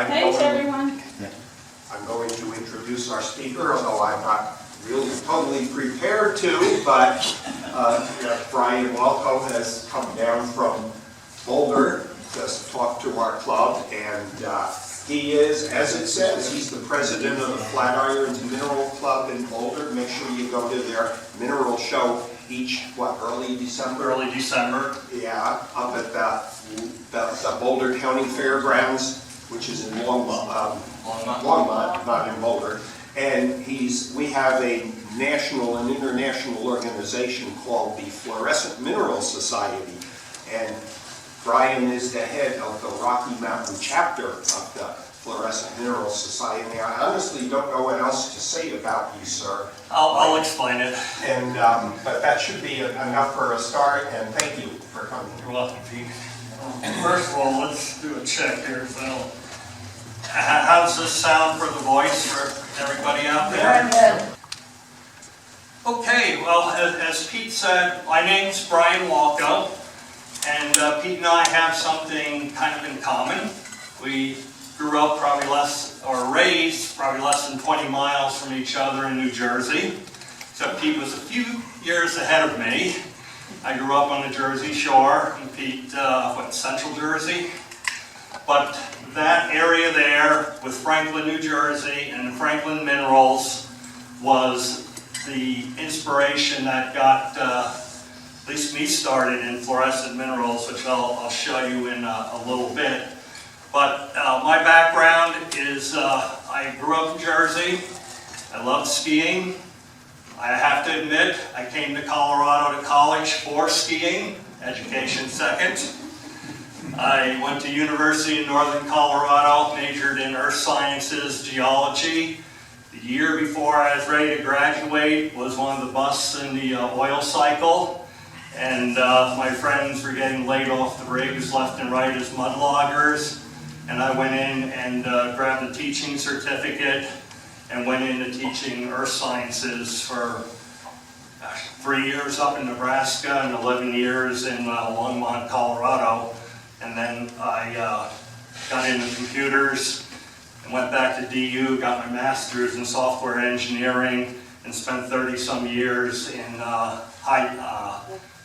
Thanks, everyone. I'm going to introduce our speaker, although I'm not really totally prepared to, but Brian Walko has come down from Boulder to talk to our club, and he is, as it says, he's the president of the Flatirons Mineral Club in Boulder. Make sure you go to their mineral show each, early December? Early December. Yeah, up at the Boulder County Fairgrounds, which is in Longmont, not in Boulder. And we have a national and international organization called the Fluorescent Mineral Society. And Brian is the head of the Rocky Mountain chapter of the Fluorescent Mineral Society. I honestly don't know what else to say about you, sir. I'll explain it. And but that should be enough for a start, and thank you for coming. You're welcome, Pete. First of all, let's do a check here. So, how does this sound for the voice for everybody out there? Very good. Okay, well, as Pete said, my name's Brian Walko, and Pete and I have something kind of in common. We grew up raised probably less than 20 miles from each other in New Jersey. So Pete was a few years ahead of me. I grew up on the Jersey Shore, and Pete, Central Jersey. But that area there with Franklin, New Jersey, and the Franklin Minerals was the inspiration that got at least me started in fluorescent minerals, which I'll show you in a little bit. But my background is I grew up in Jersey. I love skiing. I have to admit, I came to Colorado to college for skiing, education second. I went to University of Northern Colorado, majored in earth sciences, geology. The year before I was ready to graduate was one of the busts in the oil cycle. And my friends were getting laid off the rigs left and right as mud loggers. And I went in and grabbed a teaching certificate and went into teaching earth sciences for 3 years up in Nebraska and 11 years in Longmont, Colorado. And then I got into computers and went back to DU, got my master's in software engineering, and spent 30-some years in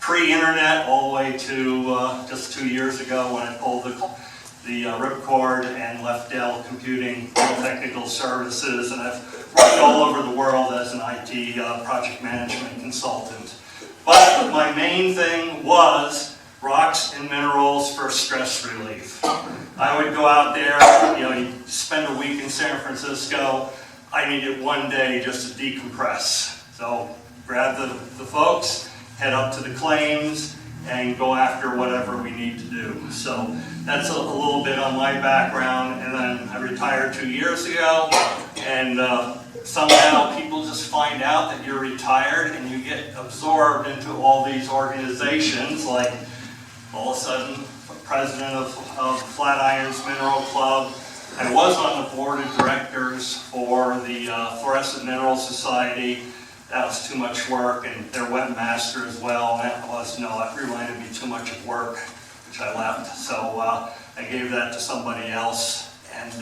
pre-internet all the way to just 2 years ago when I pulled the ripcord and left Dell Computing, Dell Technical Services, and I've worked all over the world as an IT project management consultant. But my main thing was rocks and minerals for stress relief. I would go out there, you spend a week in San Francisco. I needed 1 day just to decompress. So grab the folks, head up to the claims, and go after whatever we need to do. So that's a little bit on my background, and then I retired 2 years ago, and somehow people just find out that you're retired and you get absorbed into all these organizations, like all of a sudden president of Flatirons Mineral Club. I was on the board of directors for the Fluorescent Mineral Society. That was too much work, and their webmaster as well. It reminded me too much of work, which I left. So I gave that to somebody else, and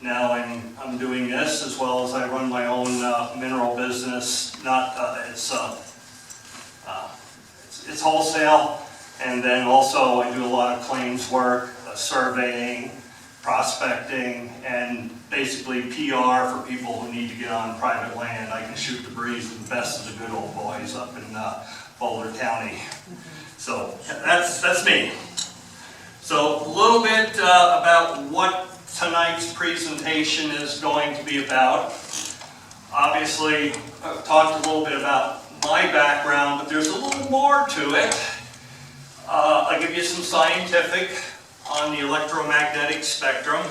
now I'm doing this as well as I run my own mineral business. It's wholesale, and then also I do a lot of claims work, surveying, prospecting, and basically PR for people who need to get on private land. I can shoot the breeze with the best of the good old boys up in Boulder County. So that's me. So a little bit about what tonight's presentation is going to be about. Obviously, I've talked a little bit about my background, but there's a little more to it. I'll give you some scientific on the electromagnetic spectrum.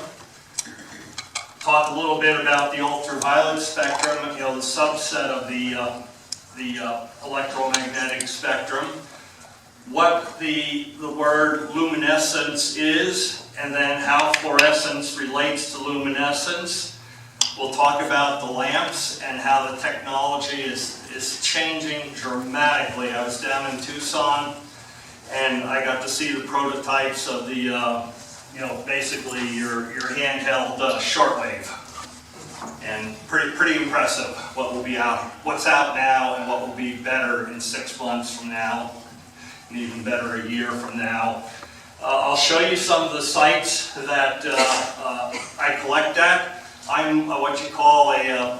Talk a little bit about the ultraviolet spectrum, the subset of the electromagnetic spectrum. What the word luminescence is, and then how fluorescence relates to luminescence. We'll talk about the lamps and how the technology is changing dramatically. I was down in Tucson, and I got to see the prototypes of the basically your handheld shortwave. And pretty impressive what will be out, what's out now and what will be better in 6 months from now, and even better a year from now. I'll show you some of the sites that I collect at. I'm what you call a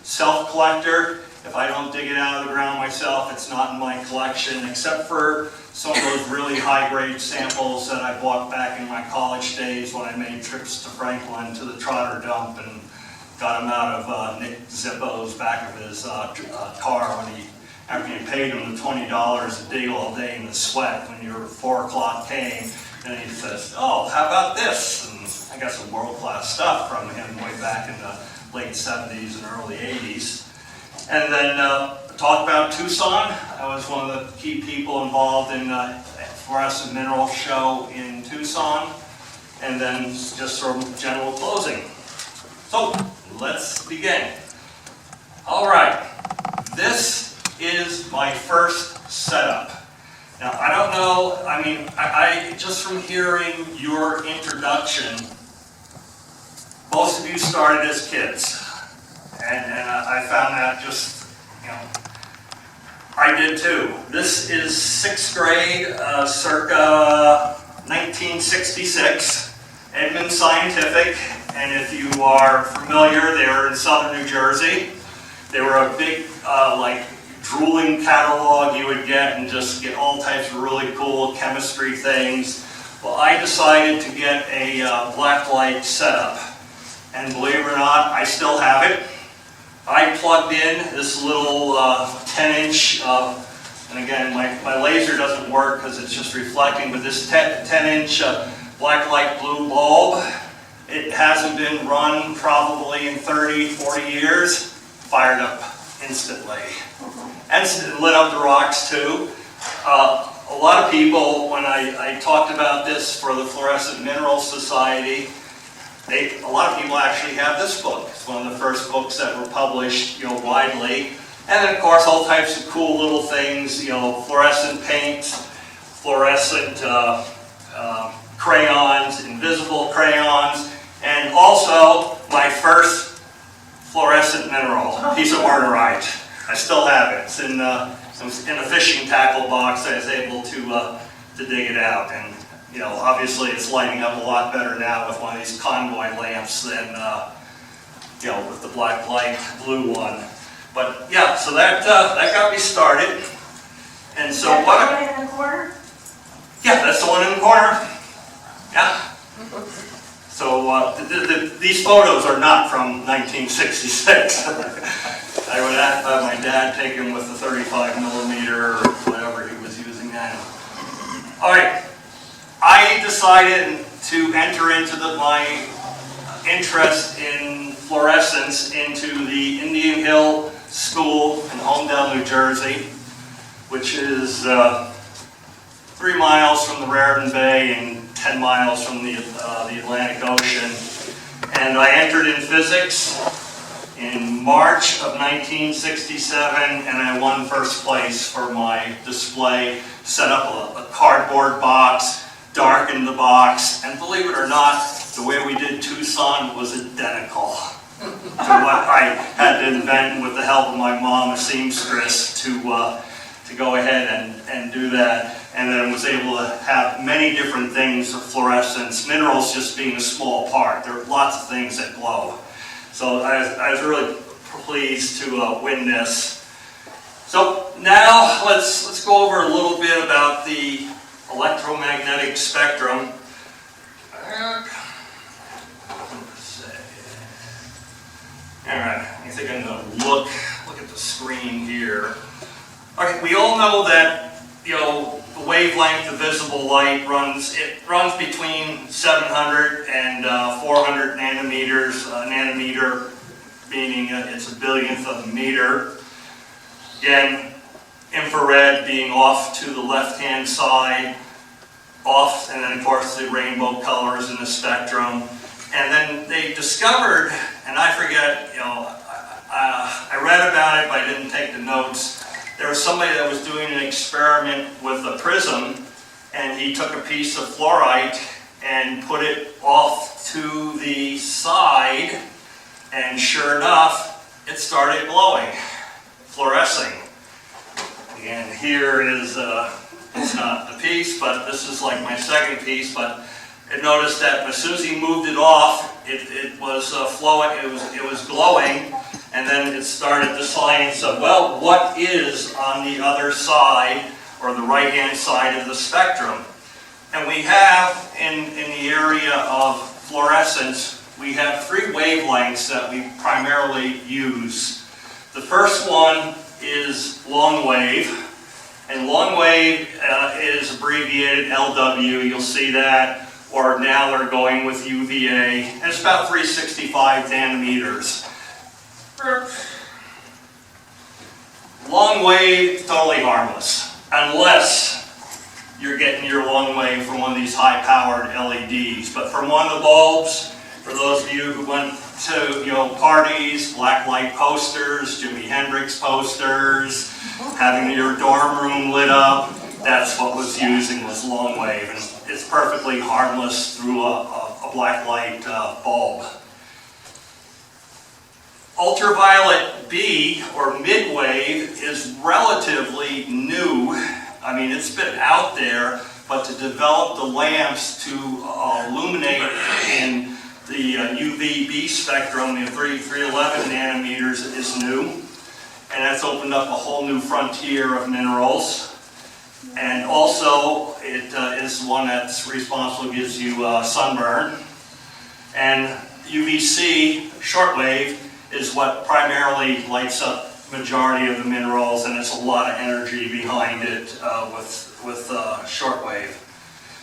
self-collector. If I don't dig it out of the ground myself, it's not in my collection, except for some of those really high-grade samples that I bought back in my college days when I made trips to Franklin to the Trotter dump and got him out of Nick Zippo's back of his car when after you paid him the $20 to dig all day in the sweat when your 4 o'clock came, and he says, "Oh, how about this?" And I got some world-class stuff from him way back in the late 70s and early 80s. And then talk about Tucson. I was one of the key people involved in the Fluorescent Mineral Show in Tucson. And then just some general closing. So let's begin. All right, this is my first setup. Now I don't know, I just from hearing your introduction, most of you started as kids. And I found that just, I did too. This is 6th grade, circa 1966, Edmond Scientific. And if you are familiar, they were in southern New Jersey. They were a big, drooling catalog you would get and just get all types of really cool chemistry things. Well, I decided to get a black light setup. And believe it or not, I still have it. I plugged in this little 10-inch, and again, my laser doesn't work because it's just reflecting, but this 10-inch black light blue bulb, it hasn't been run probably in 30, 40 years, fired up instantly. And it lit up the rocks too. A lot of people, when I talked about this for the Fluorescent Minerals Society, a lot of people actually have this book. It's one of the first books that were published, widely. And then, of course, all types of cool little things, fluorescent paints, fluorescent crayons, invisible crayons, and also my first fluorescent mineral, piece of ornithite. I still have it. It's in a fishing tackle box. I was able to dig it out. And obviously it's lighting up a lot better now with one of these convoy lamps than, with the black light blue one. But yeah, so that got me started. And so what? That one in the corner? Yeah, that's the one in the corner. Yeah. So these photos are not from 1966. I would have my dad take them with the 35 millimeter or whatever he was using then. All right. I decided to enter into my interest in fluorescence into the Indian Hill School in Homedale, New Jersey, which is 3 miles from the Raritan Bay and 10 miles from the Atlantic Ocean. And I entered in physics in March of 1967, and I won first place for my display. Set up a cardboard box, darkened the box, and believe it or not, the way we did Tucson was identical to what I had to invent with the help of my mom, a seamstress, to go ahead and do that. And then was able to have many different things of fluorescence, minerals just being a small part. There are lots of things that glow. So I was really pleased to win this. So now let's go over a little bit about the electromagnetic spectrum. All right, I think I'm going to look at the screen here. All right, we all know that the wavelength of visible light runs between 700 and 400 nanometers. Nanometer meaning it's a billionth of a meter. Again, infrared being off to the left-hand side, off, and then of course the rainbow colors in the spectrum. And then they discovered, and I forget, I read about it, but I didn't take the notes. There was somebody that was doing an experiment with a prism, and he took a piece of fluorite and put it off to the side, and sure enough, it started glowing, fluorescing. And here is, it's not the piece, but this is like my second piece, but I noticed that as soon as he moved it off, it was flowing, it was glowing, and then it started the science of, well, what is on the other side, or the right-hand side of the spectrum? And we have, in the area of fluorescence, we have three wavelengths that we primarily use. The first one is long wave, and long wave is abbreviated LW, you'll see that, or now they're going with UVA, and it's about 365 nanometers. Long wave, totally harmless, unless you're getting your long wave from one of these high-powered LEDs. But from one of the bulbs, for those of you who went to parties, black light posters, Jimi Hendrix posters, having your dorm room lit up, that's what was using, was long wave, and it's perfectly harmless through a black light bulb. Ultraviolet B, or midwave, is relatively new. I mean, it's been out there, but to develop the lamps to illuminate in the UVB spectrum, the 311 nanometers, is new. And that's opened up a whole new frontier of minerals. And also, it is one that's responsible, gives you sunburn. And UVC, shortwave, is what primarily lights up majority of the minerals, and there's a lot of energy behind it with shortwave.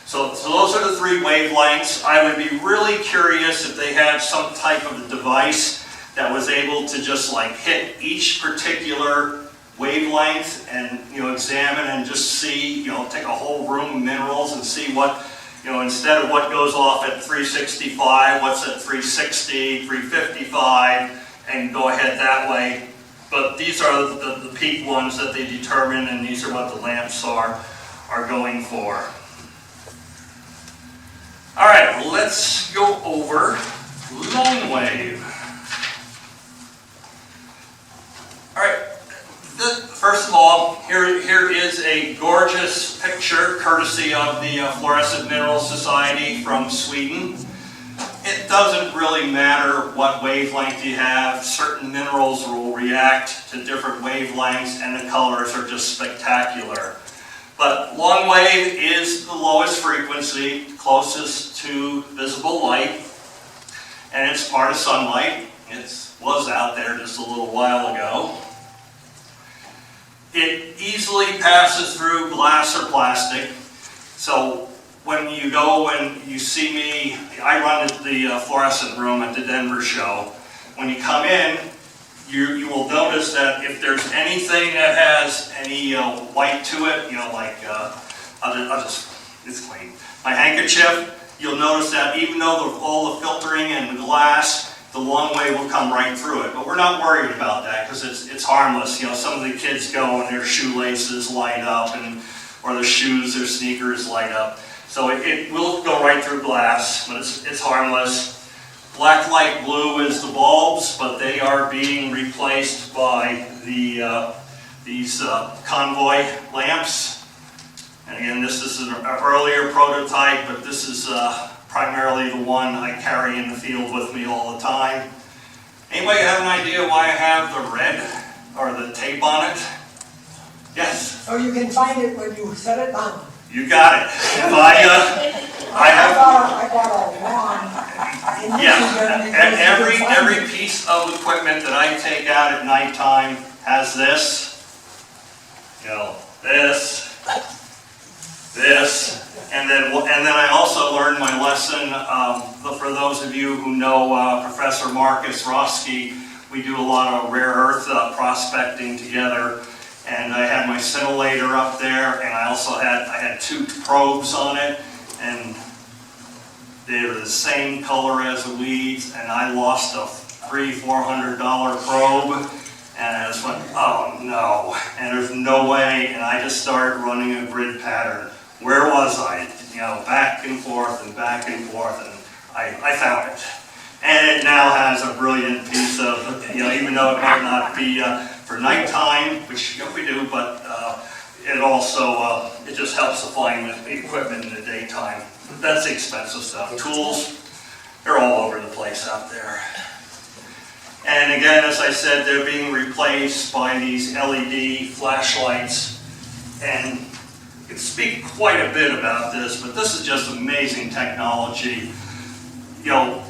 So those are the three wavelengths. I would be really curious if they had some type of a device that was able to just like hit each particular wavelength and examine and just see, take a whole room of minerals and see what, instead of what goes off at 365, what's at 360, 355, and go ahead that way. But these are the peak ones that they determine, and these are what the lamps are going for. All right, let's go over long wave. All right, first of all, here is a gorgeous picture courtesy of the Fluorescent Mineral Society from Sweden. It doesn't really matter what wavelength you have. Certain minerals will react to different wavelengths, and the colors are just spectacular. But long wave is the lowest frequency, closest to visible light, and it's part of sunlight. It was out there just a little while ago. It easily passes through glass or plastic. So when you go and you see me, I run the fluorescent room at the Denver show. When you come in, you will notice that if there's anything that has any white to it, it's clean. My handkerchief, you'll notice that even though all the filtering and the glass, the long wave will come right through it. But we're not worried about that because it's harmless. Some of the kids go and their shoelaces light up, or their shoes, their sneakers light up. So it will go right through glass, but it's harmless. Black light blue is the bulbs, but they are being replaced by these convoy lamps. And again, this is an earlier prototype, but this is primarily the one I carry in the field with me all the time. Anybody have an idea why I have the red or the tape on it? Yes? So you can find it when you set it down. You got it. If I bought a wand in Michigan. Yeah, every piece of equipment that I take out at nighttime has this, this, and then I also learned my lesson. For those of you who know Professor Marcus Roski, we do a lot of rare earth prospecting together. And I had my scintillator up there, and I also had two probes on it, and they were the same color as the weeds, and I lost a $300-400 probe, and I just went, oh no, and there's no way, and I just started running a grid pattern where was I? You know, back and forth, and I found it. And it now has a brilliant piece of, you know, even though it might not be for nighttime, which we do, but it also, it just helps to find the equipment in the daytime. That's the expensive stuff. Tools, they're all over the place out there. And again, as I said, they're being replaced by these LED flashlights. And I could speak quite a bit about this, but this is just amazing technology. You know,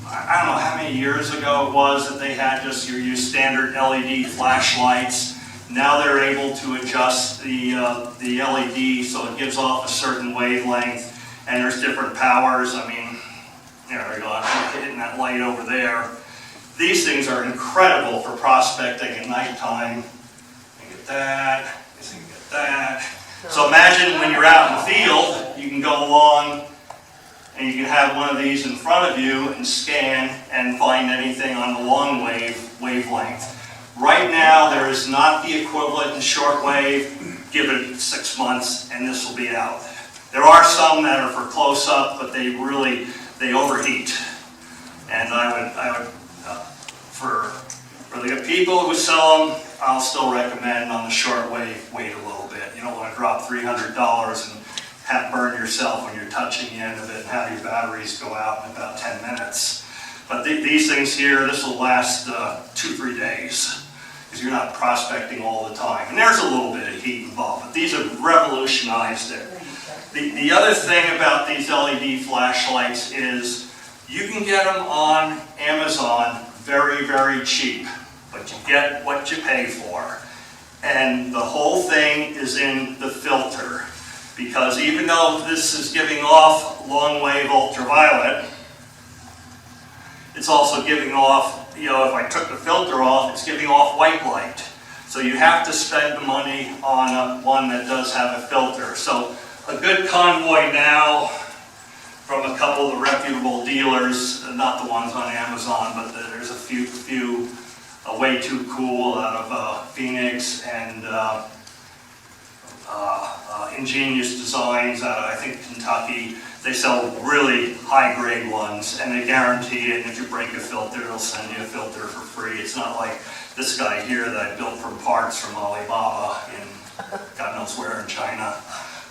I don't know how many years ago it was that they had just your standard LED flashlights. Now they're able to adjust the LED so it gives off a certain wavelength, and there's different powers. I mean, there we go, I'm hitting that light over there. These things are incredible for prospecting at nighttime. You get that, you get that. So imagine when you're out in the field, you can go along and you can have one of these in front of you and scan and find anything on the long wavelength. Right now, there is not the equivalent in shortwave. Give it 6 months and this will be out. There are some that are for close-up, but they overheat. And I would for the people who sell them, I'll still recommend on the shortwave, wait a little bit. You don't want to drop $300 and burn yourself when you're touching the end of it and have your batteries go out in about 10 minutes. But these things here, this will last 2-3 days because you're not prospecting all the time. And there's a little bit of heat involved, but these have revolutionized it. The other thing about these LED flashlights is you can get them on Amazon very, very cheap, but you get what you pay for. And the whole thing is in the filter, because even though this is giving off long-wave ultraviolet, it's also giving off, you know, if I took the filter off, it's giving off white light. So you have to spend the money on one that does have a filter. So a good convoy now from a couple of the reputable dealers, not the ones on Amazon, but there's a few Way Too Cool out of Phoenix, and Ingenious Designs out of, I think, Kentucky. They sell really high-grade ones, and they guarantee it, and if you break a filter, they'll send you a filter for free. It's not like this guy here that I built from parts from Alibaba in God knows where in China.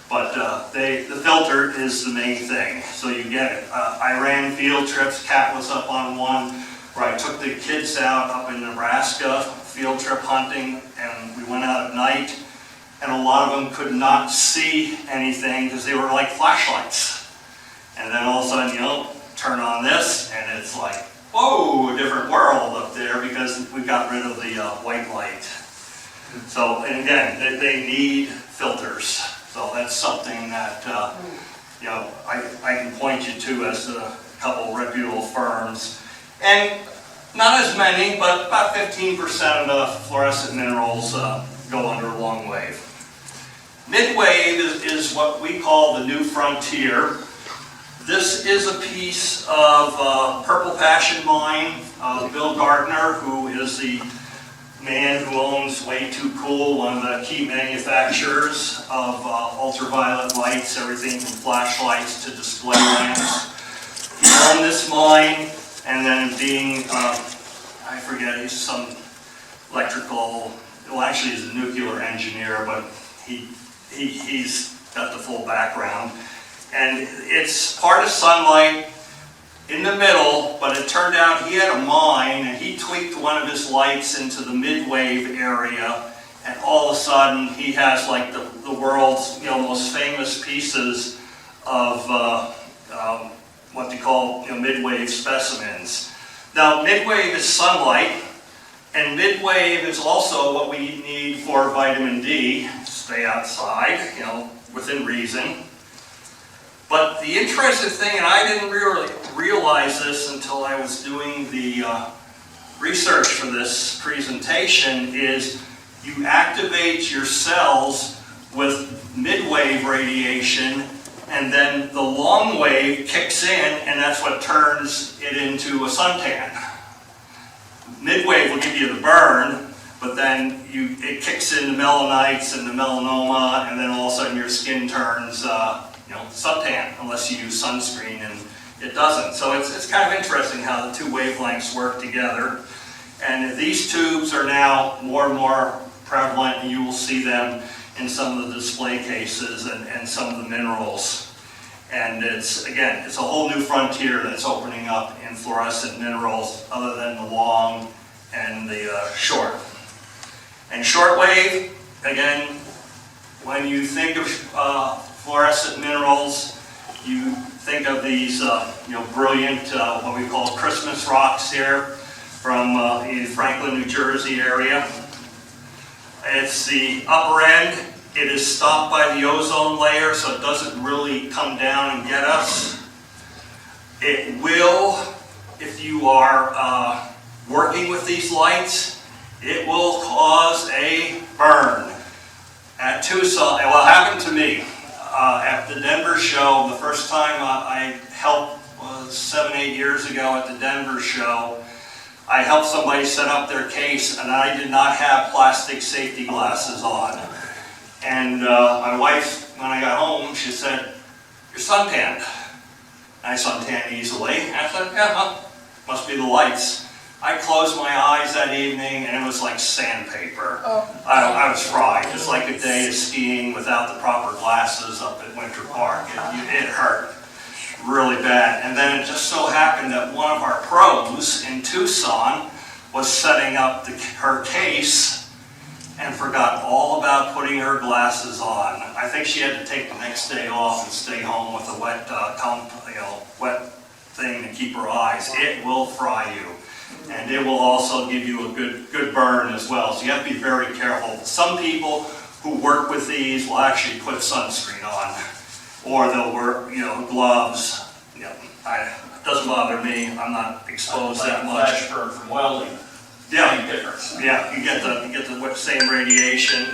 But the filter is the main thing, so you get it. I ran field trips. Kat was up on one where I took the kids out up in Nebraska, field trip hunting, and we went out at night, and a lot of them could not see anything because they were like flashlights. And then all of a sudden, you know, turn on this, and it's like, whoa, a different world up there because we got rid of the white light. So, and again, they need filters. So that's something that, you know, I can point you to as a couple reputable firms. And not as many, but about 15% of the fluorescent minerals go under long wave. Midwave is what we call the new frontier. This is a piece of Purple Passion Mine, Bill Gardner, who is the man who owns Way Too Cool, one of the key manufacturers of ultraviolet lights, everything from flashlights to display lamps. He owned this mine, and then being, I forget, he's some electrical, well actually he's a nuclear engineer, but he's got the full background. And it's part of sunlight in the middle, but it turned out he had a mine and he tweaked one of his lights into the mid-wave area, and all of a sudden he has like the world's, you know, most famous pieces of what they call, you know, mid-wave specimens. Now mid-wave is sunlight, and mid-wave is also what we need for vitamin D, stay outside, you know, within reason. But the interesting thing, and I didn't really realize this until I was doing the research for this presentation, is you activate your cells with mid-wave radiation, and then the long wave kicks in, and that's what turns it into a suntan. Mid-wave will give you the burn, but then it kicks in the melanites and the melanoma, and then all of a sudden your skin turns suntan, unless you use sunscreen, and it doesn't. So it's kind of interesting how the two wavelengths work together. And these tubes are now more and more prevalent, and you will see them in some of the display cases and some of the minerals. And it's a whole new frontier that's opening up in fluorescent minerals other than the long and the short. And shortwave, again, when you think of fluorescent minerals, you think of these brilliant, what we call Christmas rocks here from the Franklin, New Jersey area. It's the upper end. It is stopped by the ozone layer, so it doesn't really come down and get us. It will, if you are working with these lights, it will cause a burn. At Tucson, well, it happened to me at the Denver show. The first time I helped was 7-8 years ago at the Denver show. I helped somebody set up their case, and I did not have plastic safety glasses on. And my wife, when I got home, she said, "You're suntanned." I suntan easily. And I said, "Yeah, must be the lights." I closed my eyes that evening, and it was like sandpaper. I was fried, just like a day of skiing without the proper glasses up at Winter Park. It hurt really bad. And then it just so happened that one of our pros in Tucson was setting up her case and forgot all about putting her glasses on. I think she had to take the next day off and stay home with a wet wet thing to keep her eyes. It will fry you. And it will also give you a good burn as well. So you have to be very careful. Some people who work with these will actually put sunscreen on, or they'll wear gloves. It doesn't bother me. I'm not exposed that much. Flash burn from welding. Yeah, Same difference. yeah. You get the same radiation.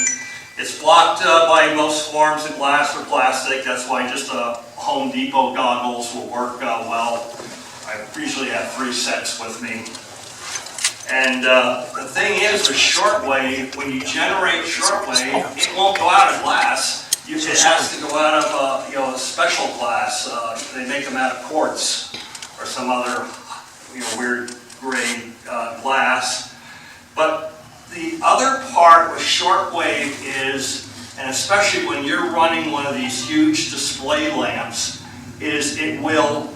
It's blocked by most forms of glass or plastic. That's why just Home Depot goggles will work well. I usually have 3 sets with me. And the thing is with shortwave, when you generate shortwave, it won't go out of glass. It has to go out of a special glass. They make them out of quartz or some other weird grade glass. But the other part with shortwave is, and especially when you're running one of these huge display lamps, is it will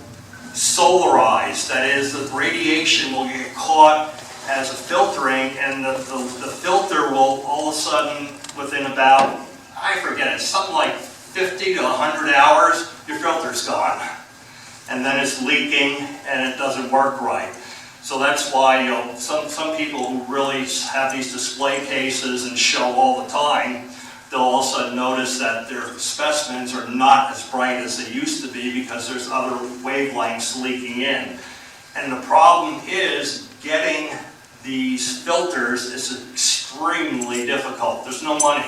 solarize. That is, the radiation will get caught as a filtering, and the filter will all of a sudden, within about, I forget, it's something like 50 to 100 hours, your filter's gone. And then it's leaking and it doesn't work right. So that's why some people who really have these display cases and show all the time, they'll all of a sudden notice that their specimens are not as bright as they used to be because there's other wavelengths leaking in. And the problem is getting these filters is extremely difficult. There's no money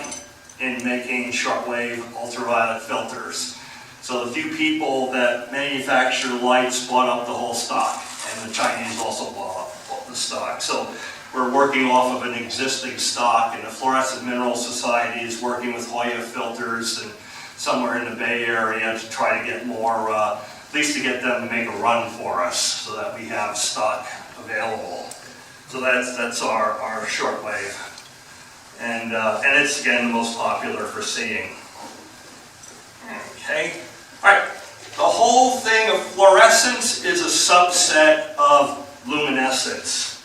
in making shortwave ultraviolet filters. So the few people that manufacture lights bought up the whole stock, and the Chinese also bought up the stock. So we're working off of an existing stock, and the Fluorescent Mineral Society is working with Hoya filters and somewhere in the Bay Area to try to get more, at least to get them to make a run for us so that we have stock available. So that's our shortwave. And it's, again, the most popular for seeing. Okay. All right. The whole thing of fluorescence is a subset of luminescence.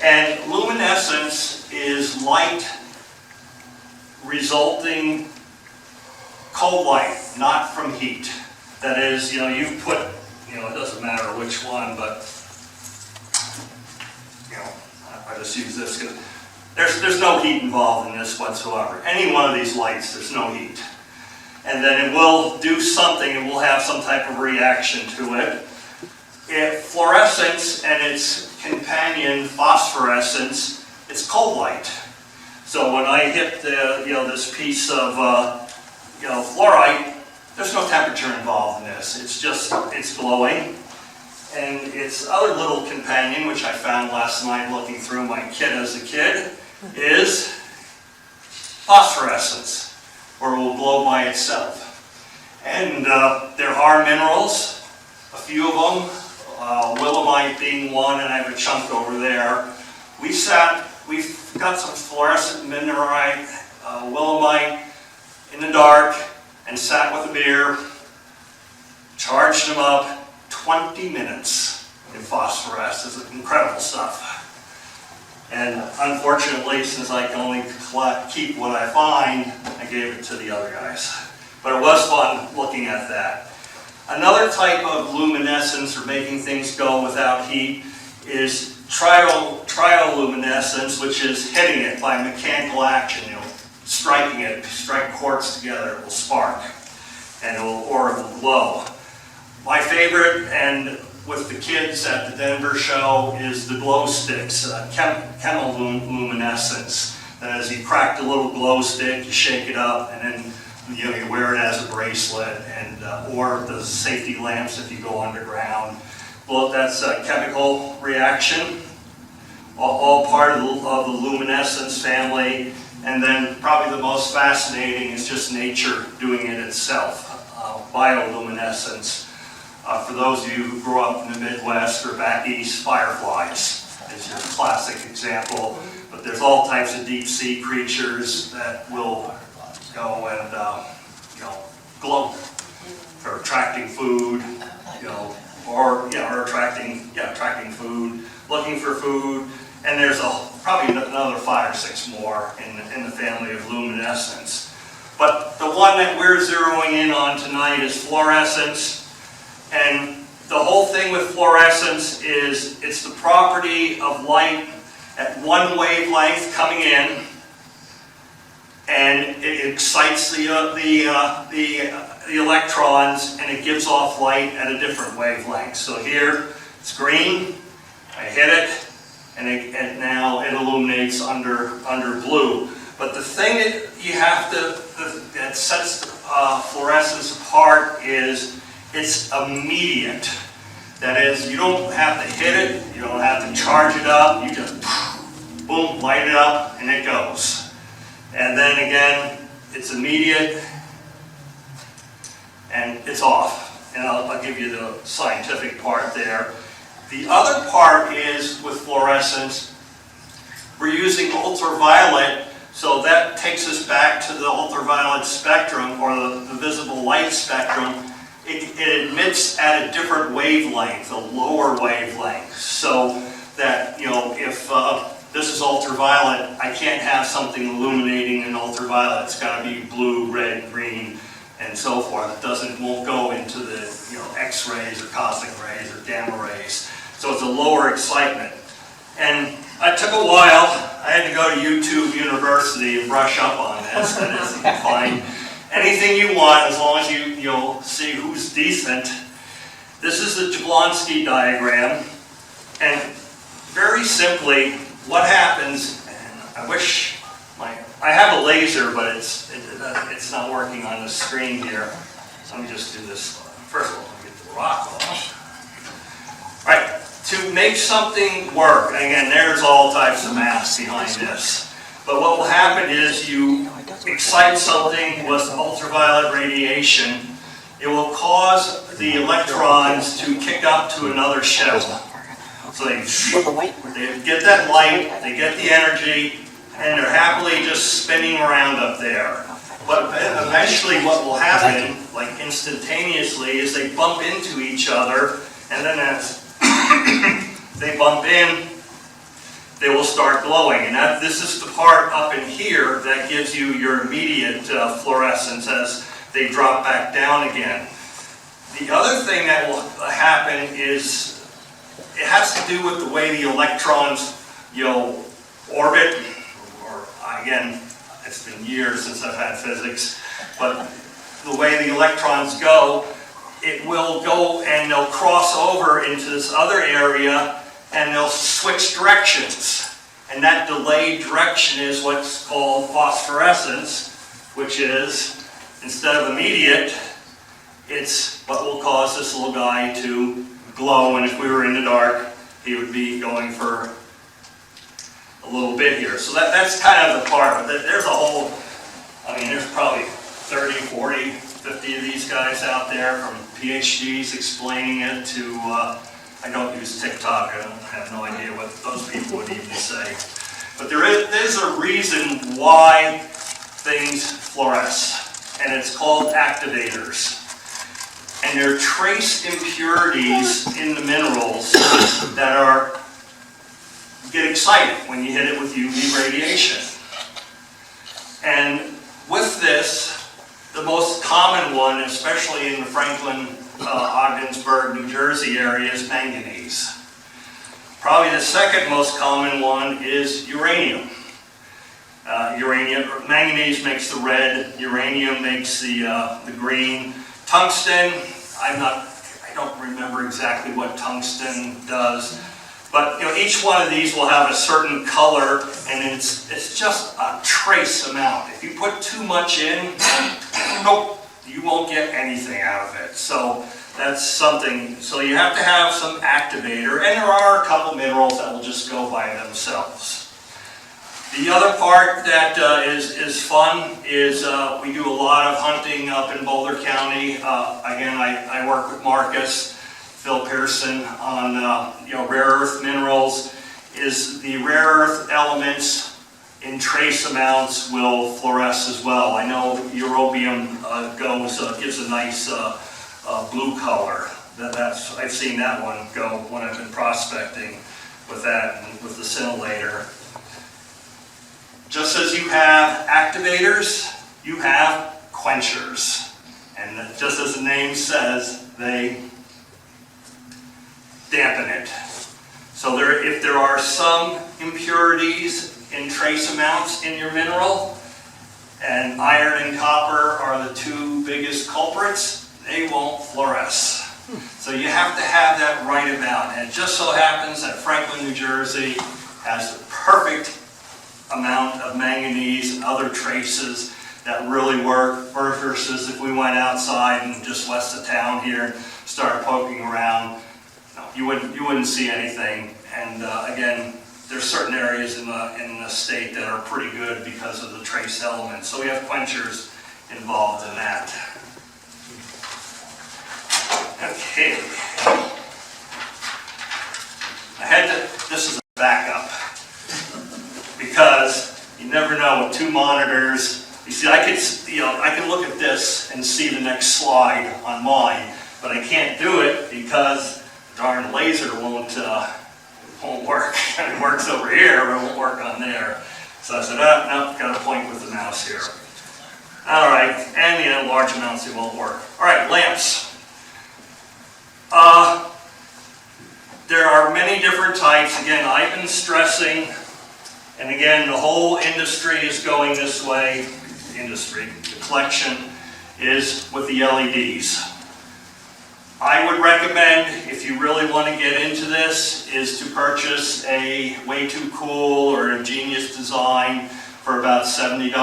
And luminescence is light resulting cold light, not from heat. That is, you've put, it doesn't matter which one, but, I just use this because there's no heat involved in this whatsoever. Any one of these lights, there's no heat. And then it will do something, it will have some type of reaction to it. Fluorescence and its companion phosphorescence, it's cold light. So when I hit this piece of fluorite, there's no temperature involved in this. It's glowing. And its other little companion, which I found last night looking through my kit as a kid, is phosphorescence, where it will glow by itself. And there are minerals, a few of them, willemite being one, and I have a chunk over there. We've got some fluorescent minerite, willemite in the dark, and sat with a beer, charged them up, 20 minutes in phosphorescence. It's incredible stuff. And unfortunately, since I can only keep what I find, I gave it to the other guys. But it was fun looking at that. Another type of luminescence, or making things go without heat, is trioluminescence, which is hitting it by mechanical action. You know, striking it, strike quartz together, it will spark, and it will glow. My favorite, and with the kids at the Denver show, is the glow sticks, chemoluminescence. That is, you crack the little glow stick, you shake it up, and then you wear it as a bracelet, and or the safety lamps if you go underground. Well, that's a chemical reaction, all part of the luminescence family. And then probably the most fascinating is just nature doing it itself, bioluminescence. For those of you who grew up in the Midwest or back east, fireflies is your classic example. But there's all types of deep sea creatures that will go and glow for attracting food, or attracting food, looking for food. And there's probably another 5 or 6 more in the family of luminescence. But the one that we're zeroing in on tonight is fluorescence. And the whole thing with fluorescence is it's the property of light at one wavelength coming in, and it excites the electrons, and it gives off light at a different wavelength. So here it's green, I hit it, and now it illuminates under blue. But the thing that you have to that sets fluorescence apart is it's immediate. That is, you don't have to hit it, you don't have to charge it up, you just boom, light it up, and it goes. And then again, it's immediate, and it's off. And I'll give you the scientific part there. The other part is, with fluorescence, we're using ultraviolet, so that takes us back to the ultraviolet spectrum, or the visible light spectrum. It emits at a different wavelength, a lower wavelength, so that, if this is ultraviolet, I can't have something illuminating in ultraviolet. It's got to be blue, red, green, and so forth. It won't go into the X-rays or cosmic rays or gamma rays. So it's a lower excitement. And it took a while. I had to go to YouTube University and brush up on this. That is, you can find anything you want as long as you'll see who's decent. This is the Jablonski diagram. And very simply, what happens, and I wish I have a laser, but it's not working on the screen here. So let me just do this. First of all, let me get the rock off. All right, to make something work, again, there's all types of math behind this. But what will happen is you excite something with ultraviolet radiation. It will cause the electrons to kick up to another shell. So they get that light, they get the energy, and they're happily just spinning around up there. But eventually what will happen, like instantaneously, is they bump into each other, and then as they bump in, they will start glowing. And this is the part up in here that gives you your immediate fluorescence as they drop back down again. The other thing that will happen is it has to do with the way the electrons, orbit. Or again, it's been years since I've had physics, but the way the electrons go, it will go and they'll cross over into this other area, and they'll switch directions. And that delayed direction is what's called phosphorescence, which is, instead of immediate, it's what will cause this little guy to glow. And if we were in the dark, he would be going for a little bit here. So that's kind of the part. But there's a whole, I mean, there's probably 30, 40, 50 of these guys out there, from PhDs explaining it to, I don't use TikTok. I have no idea what those people would even say. But there's a reason why things fluoresce, and it's called activators. And they're trace impurities in the minerals that get excited when you hit it with UV radiation. And with this, the most common one, especially in the Franklin, Ogdensburg, New Jersey area, is manganese. Probably the second most common one is uranium. Manganese makes the red, uranium makes the green. Tungsten, I don't remember exactly what tungsten does, but each one of these will have a certain color, and it's just a trace amount. If you put too much in, nope, you won't get anything out of it. So that's something. So you have to have some activator, and there are a couple minerals that will just go by themselves. The other part that is fun is we do a lot of hunting up in Boulder County. Again, I work with Marcus, Phil Pearson on rare earth minerals. The rare earth elements in trace amounts will fluoresce as well. I know europium gives a nice blue color. I've seen that one go when I've been prospecting with that and with the scintillator. Just as you have activators, you have quenchers. And just as the name says, they dampen it. So if there are some impurities in trace amounts in your mineral, and iron and copper are the two biggest culprits, they won't fluoresce. So you have to have that right amount. And it just so happens that Franklin, New Jersey has the perfect amount of manganese and other traces that really work, versus if we went outside and just west of town here and started poking around, no, you wouldn't see anything. And again, there's certain areas in the state that are pretty good because of the trace elements. So we have quenchers involved in that. Okay. This is a backup. Because you never know with two monitors. You see, I can look at this and see the next slide on mine, but I can't do it because the darn laser won't work. It works over here, but it won't work on there. So I said, no, got to point with the mouse here. All right, and large amounts it won't work. All right, lamps. There are many different types. Again, I've been stressing. And again, the whole industry is going this way. The collection is with the LEDs. I would recommend, if you really want to get into this, is to purchase a Way Too Cool or a Genius Design for about $70.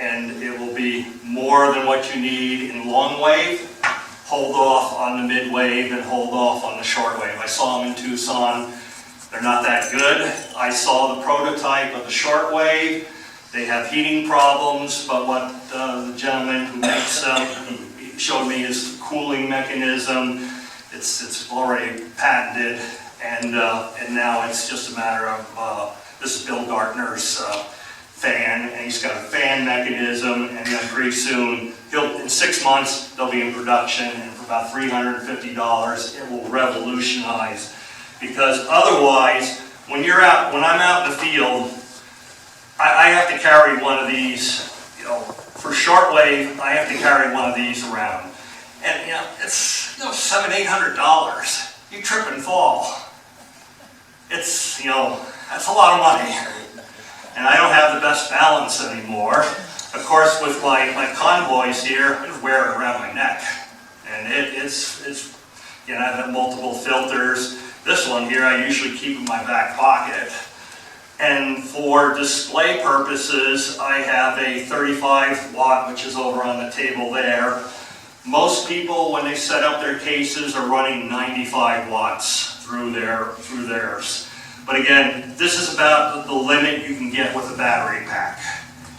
And it will be more than what you need in long wave. Hold off on the mid wave and hold off on the short wave. I saw them in Tucson. They're not that good. I saw the prototype of the shortwave. They have heating problems, but what the gentleman who makes them showed me is the cooling mechanism. It's already patented, and now it's just a matter of this is Bill Gartner's fan, and he's got a fan mechanism, and then pretty soon in 6 months they'll be in production, and for about $350 it will revolutionize. Because otherwise, when I'm out in the field, I have to carry one of these, for shortwave, I have to carry one of these around. And it's $700-800. You trip and fall. It's, that's a lot of money. And I don't have the best balance anymore. Of course, with my convoys here, I wear it around my neck. And I have multiple filters. This one here I usually keep in my back pocket. And for display purposes, I have a 35 watt, which is over on the table there. Most people, when they set up their cases, are running 95 watts through theirs. But again, this is about the limit you can get with a battery pack.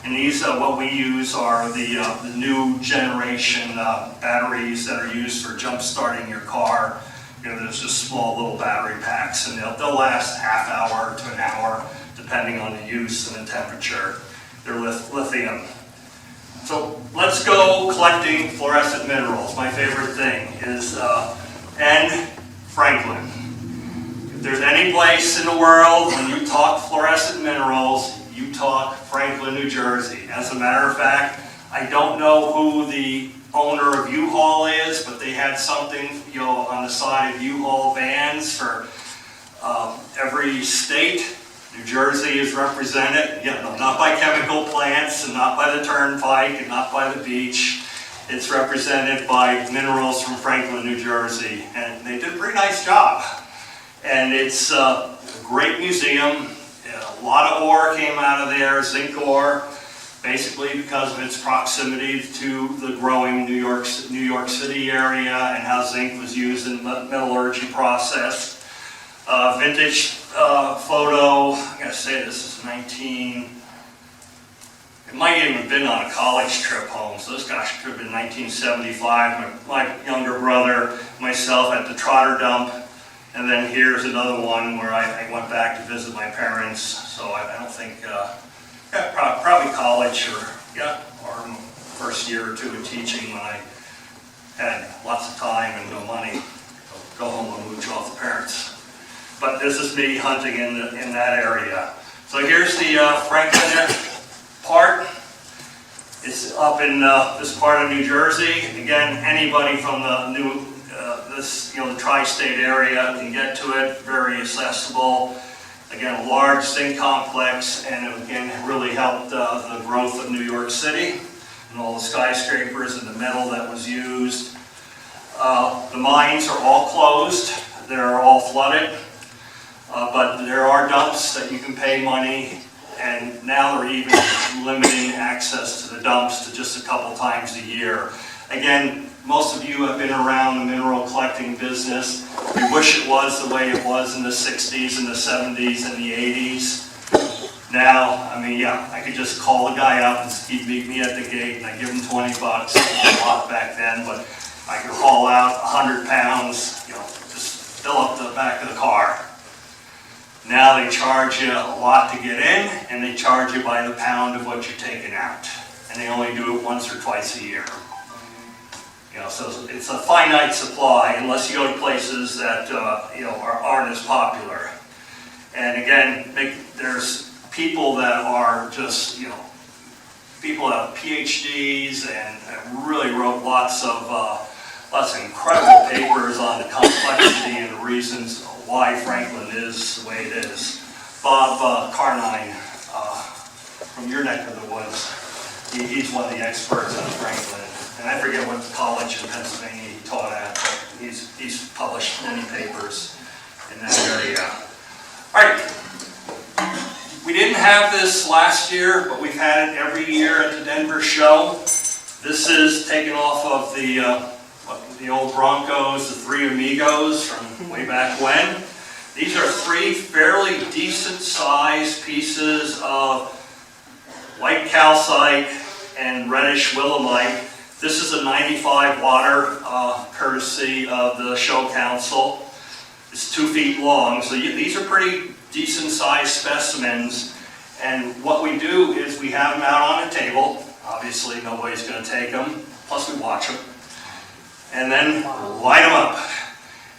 And these, what we use are the new generation batteries that are used for jump starting your car. You know, there's just small little battery packs, and they'll last half hour to an hour, depending on the use and the temperature. They're lithium. So let's go collecting fluorescent minerals. My favorite thing is N. Franklin. If there's any place in the world when you talk fluorescent minerals, you talk Franklin, New Jersey. As a matter of fact, I don't know who the owner of U-Haul is, but they had something, you know, on the side of U-Haul vans for every state. New Jersey is represented, yeah, no, not by chemical plants, and not by the turnpike, and not by the beach. It's represented by minerals from Franklin, New Jersey, and they did a pretty nice job. And it's a great museum. A lot of ore came out of there, zinc ore, basically because of its proximity to the growing New York City area and how zinc was used in the metallurgy process. Vintage photo, I gotta say this is it might even have been on a college trip home, so this gosh could have been 1975. My younger brother, myself at the Trotter dump, and then here's another one where I went back to visit my parents, so I don't think, probably college or first year or two of teaching when I had lots of time and no money. Go home and mooch off the parents. But this is me hunting in that area. So here's the Franklin part. It's up in this part of New Jersey. Again, anybody from the the tri-state area can get to it. Very accessible. Again, a large zinc complex, and again, really helped the growth of New York City and all the skyscrapers and the metal that was used. The mines are all closed. They're all flooded. But there are dumps that you can pay money, and now they're even limiting access to the dumps to just a couple times a year. Again, most of you have been around the mineral collecting business. We wish it was the way it was in the 60s and the 70s and the 80s. Now, I mean, yeah, I could just call the guy up and he'd meet me at the gate and I give him $20, a lot back then, but I could haul out 100 pounds, just fill up the back of the car. Now they charge you a lot to get in, and they charge you by the pound of what you're taking out. And they only do it once or twice a year. So it's a finite supply unless you go to places that aren't as popular. And again, there's people that are just people that have PhDs and really wrote lots of incredible papers on the complexity and the reasons why Franklin is the way it is. Bob Carnine from your neck of the woods, he's one of the experts on Franklin. And I forget what college in Pennsylvania he taught at, but he's published many papers in that area. All right, we didn't have this last year, but we've had it every year at the Denver show. This is taken off of the old Broncos, the Three Amigos from way back when. These are three fairly decent sized pieces of white calcite and reddish willemite. This is a 95 water, courtesy of the show council. It's 2 feet long, so these are pretty decent sized specimens. And what we do is we have them out on a table. Obviously nobody's going to take them, plus we watch them. And then light them up.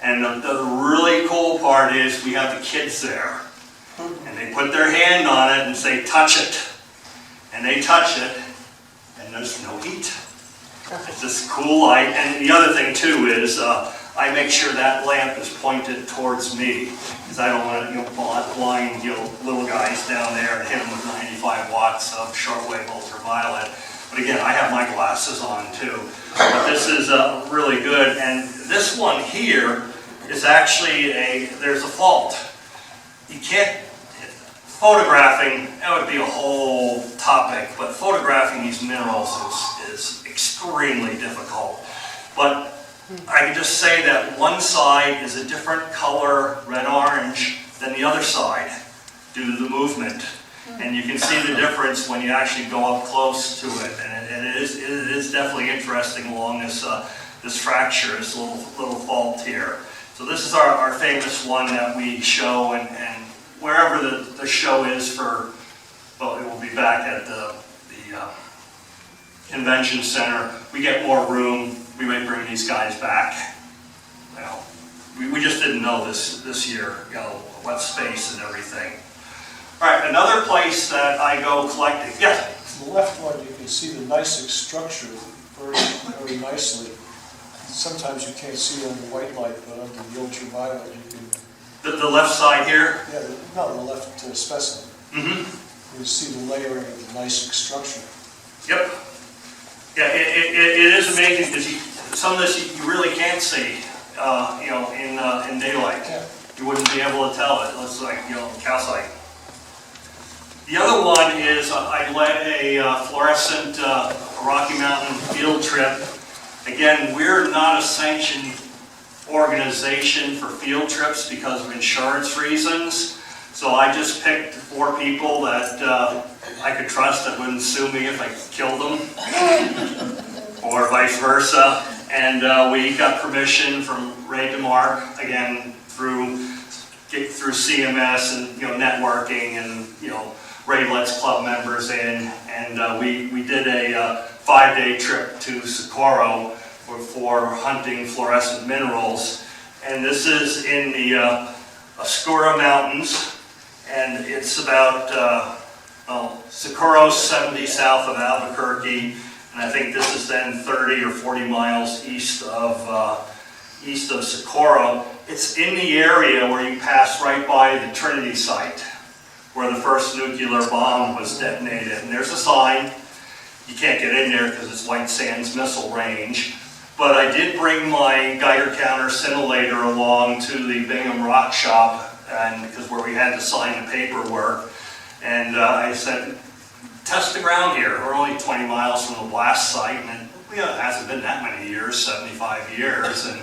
And the really cool part is we have the kids there. And they put their hand on it and say, touch it. And they touch it, and there's no heat. It's this cool light. And the other thing too is I make sure that lamp is pointed towards me, because I don't want to blind little guys down there and hit them with 95 watts of shortwave ultraviolet. But again, I have my glasses on too. But this is really good. And this one here is actually there's a fault. You can't, photographing, that would be a whole topic, but photographing these minerals is extremely difficult. But I can just say that one side is a different color, red-orange, than the other side due to the movement. And you can see the difference when you actually go up close to it. And it is definitely interesting along this fracture, this little fault here. So this is our famous one that we show, and wherever the show is for, well, it will be back at the convention center. We get more room, we may bring these guys back. Well, we just didn't know this year, you know, what space and everything. All right, another place that I go collecting. Yes? The left one, you can see the nicing structure very, very nicely. Sometimes you can't see it on the white light, but under the ultraviolet you can... The left side here? Yeah, no, the left specimen. Mm-hmm. You can see the layering of the nicing structure. Yep. Yeah, it is amazing because some of this you really can't see, you know, in daylight. Yeah. You wouldn't be able to tell. It looks like, you know, calcite. The other one is I led a fluorescent Rocky Mountain field trip. Again, we're not a sanctioned organization for field trips because of insurance reasons. So I just picked 4 people that I could trust that wouldn't sue me if I killed them, or vice versa. And we got permission from Ray DeMarc, again, through CMS and, you know, networking, and, you know, Ray lets club members in, and we did a 5-day trip to Socorro for hunting fluorescent minerals. And this is in the Oscura Mountains. And it's about, Socorro's 70 south of Albuquerque, and I think this is then 30 or 40 miles east of Socorro. It's in the area where you pass right by the Trinity site, where the first nuclear bomb was detonated. And there's a sign. You can't get in there because it's White Sands missile range. But I did bring my Geiger counter scintillator along to the Bingham Rock Shop, and because where we had to sign the paperwork, and I said, test the ground here. We're only 20 miles from the blast site, and it hasn't been that many years, 75 years, and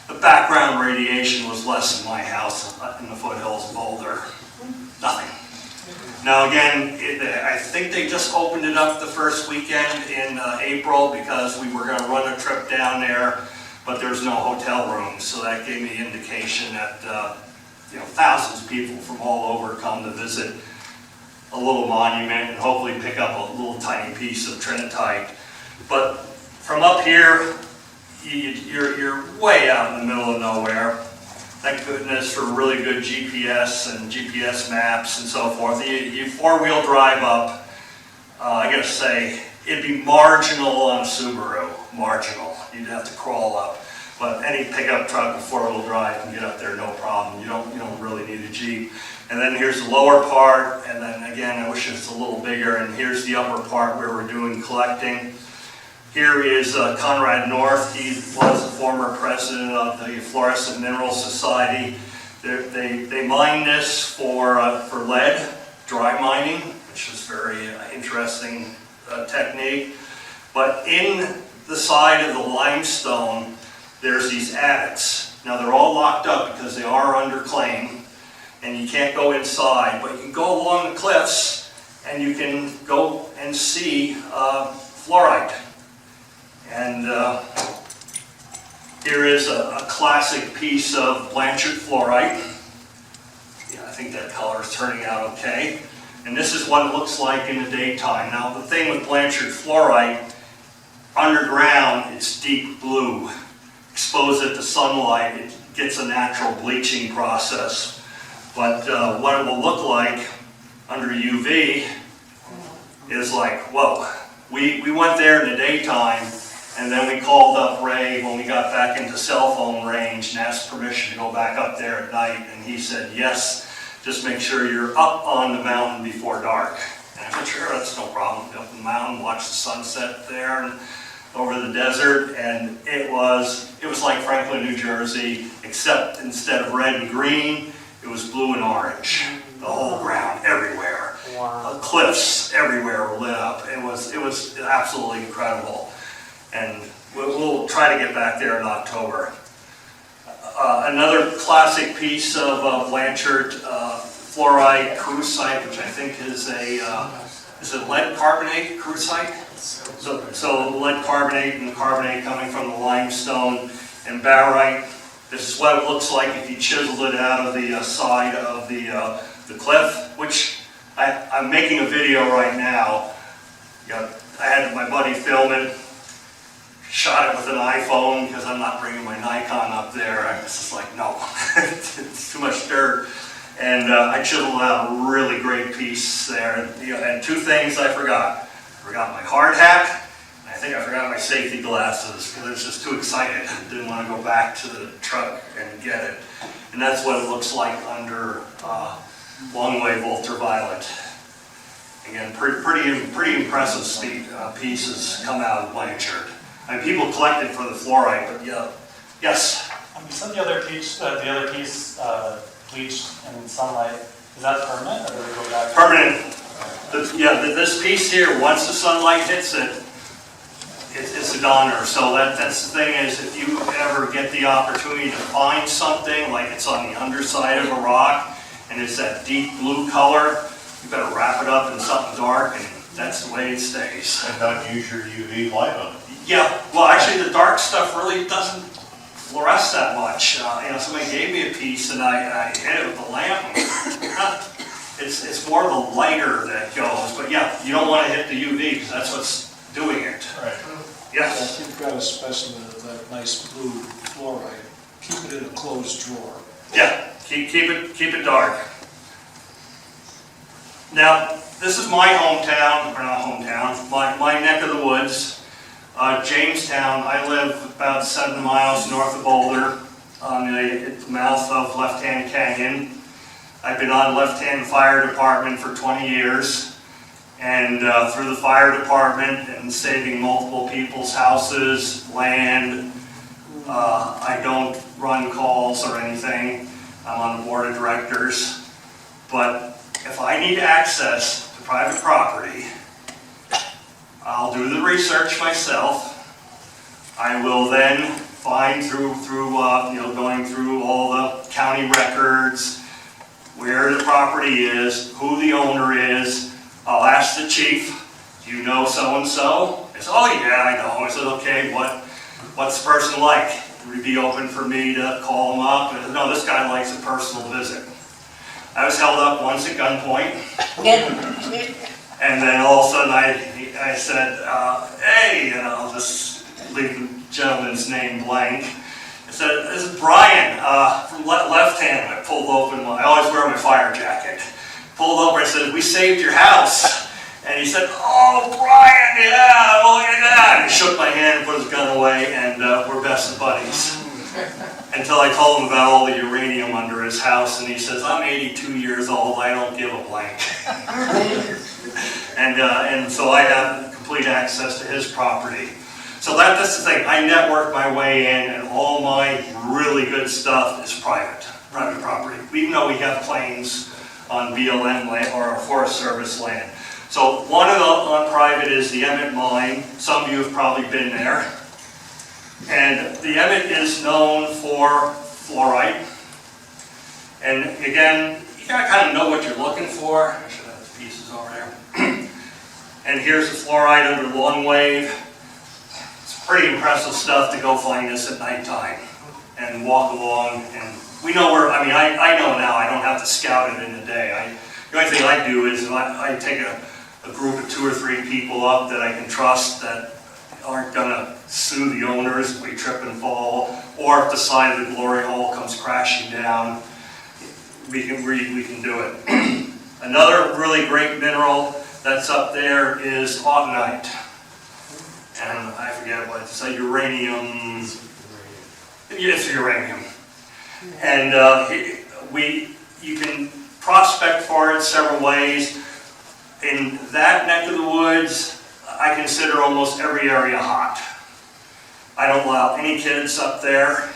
the background radiation was less than my house in the foothills of Boulder. Nothing. Now again, I think they just opened it up the first weekend in April because we were going to run a trip down there, but there's no hotel rooms, so that gave me indication that you know, thousands of people from all over come to visit a little monument and hopefully pick up a little tiny piece of trinitite. But from up here, you're way out in the middle of nowhere. Thank goodness for really good GPS and GPS maps and so forth. You 4-wheel drive up, I gotta say, it'd be marginal on a Subaru, marginal. You'd have to crawl up. But any pickup truck with 4-wheel drive can get up there no problem. You don't really need a Jeep. And then here's the lower part, and then again, I wish it's a little bigger, and here's the upper part where we're doing collecting. Here is Conrad North. He was a former president of the Fluorescent Minerals Society. They mine this for lead, dry mining, which is very interesting technique. But in the side of the limestone, there's these adits. Now they're all locked up because they are under claim, and you can't go inside, but you can go along the cliffs and you can go and see fluorite. And here is a classic piece of Blanchard fluorite. Yeah, I think that color is turning out okay. And this is what it looks like in the daytime. Now the thing with Blanchard fluorite, underground it's deep blue. Expose it to sunlight, it gets a natural bleaching process. But what it will look like under UV is like, whoa. We went there in the daytime, and then we called up Ray when we got back into cell phone range and asked permission to go back up there at night, and he said, yes, just make sure you're up on the mountain before dark. And I said, sure, that's no problem. Go up the mountain, watch the sunset there, and over the desert, and it was like Franklin, New Jersey, except instead of red and green, it was blue and orange. The whole ground, everywhere. Wow. Cliffs everywhere were lit up. It was absolutely incredible. And we'll try to get back there in October. Another classic piece of Blanchard fluoride crucite, which I think is a lead carbonate crucite? So lead carbonate and carbonate coming from the limestone and barite. This is what it looks like if you chiseled it out of the side of the cliff, which I'm making a video right now. I had my buddy film it, shot it with an iPhone because I'm not bringing my Nikon up there. I was just like, no, it's too much dirt. And I chiseled out a really great piece there. And two things I forgot. I forgot my hard hat, and I think I forgot my safety glasses because I was just too excited. I didn't want to go back to the truck and get it. And that's what it looks like under long-wave ultraviolet. Again, pretty impressive pieces come out of Blanchard. I mean, people collect it for the fluoride, but yeah. Yes? You said the other piece bleached in sunlight. Is that permanent, or does it go back? Permanent. This piece here, once the sunlight hits it, it's a goner. So that's the thing is, if you ever get the opportunity to find something, like it's on the underside of a rock, and it's that deep blue color, you better wrap it up in something dark, and that's the way it stays. And don't use your UV light on it. Yeah, well actually the dark stuff really doesn't fluoresce that much. Somebody gave me a piece and I hit it with the lamp. It's more the lighter that goes, but yeah, you don't want to hit the UV because that's what's doing it. Right. Yes? If you've got a specimen of that nice blue fluoride, keep it in a closed drawer. Yeah, keep it dark. Now, this is my hometown, or not hometown, my neck of the woods. Jamestown. I live about 7 miles north of Boulder on the mouth of Left Hand Canyon. I've been on Left Hand Fire Department for 20 years, and through the fire department and saving multiple people's houses, land, I don't run calls or anything. I'm on the board of directors. But if I need access to private property, I'll do the research myself. I will then find through going through all the county records, where the property is, who the owner is. I'll ask the chief, do you know so-and-so? He says, oh yeah, I know. I said, okay, what's the person like? Would it be open for me to call him up? And I said, no, this guy likes a personal visit. I was held up once at gunpoint. And then all of a sudden I said, hey, and I'll just leave the gentleman's name blank. I said, this is Brian from Left Hand. I pulled open I always wear my fire jacket. Pulled over, I said, we saved your house. And he said, oh, Brian, yeah, well, yeah. And he shook my hand and put his gun away, and we're best of buddies. Until I told him about all the uranium under his house, and he says, I'm 82 years old, I don't give a blank. And so I have complete access to his property. So that's the thing, I network my way in, and all my really good stuff is private property. Even though we have claims on BLM land or Forest Service land. So one of the on private is the Emmett Mine. Some of you have probably been there. And the Emmett is known for fluoride. And again, you gotta kind of know what you're looking for. I should have the pieces over there. And here's the fluoride under long wave. It's pretty impressive stuff to go find this at nighttime and walk along. And we know where, I know now, I don't have to scout it in the day. The only thing I do is I take a group of 2 or 3 people up that I can trust that aren't gonna sue the owners if we trip and fall, or if the side of the glory hole comes crashing down, we can do it. Another really great mineral that's up there is autunite. And I forget what it's uranium. It's uranium. And you can prospect for it several ways. In that neck of the woods, I consider almost every area hot. I don't allow any kids up there.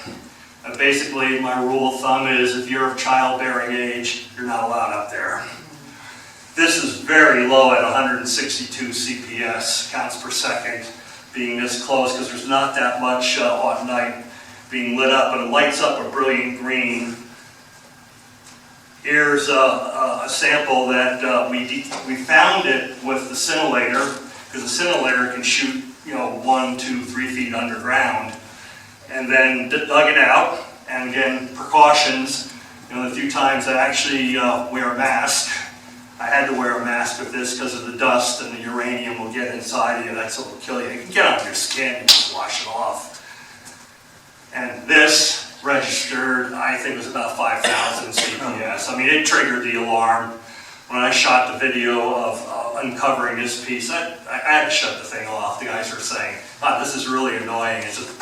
Basically, my rule of thumb is if you're of childbearing age, you're not allowed up there. This is very low at 162 CPS, counts per second, being this close, because there's not that much autunite being lit up, and it lights up a brilliant green. Here's a sample that we found it with the scintillator, because the scintillator can shoot 1, 2, 3 feet underground, and then dug it out. And again, precautions. The few times I actually wear a mask. I had to wear a mask with this because of the dust and the uranium will get inside of you. That's what will kill you. It can get on your skin and just wash it off. And this registered, I think it was about 5,000 CPS. I mean, it triggered the alarm. When I shot the video of uncovering this piece, I had to shut the thing off. The guys were saying, "Wow, this is really annoying." It's just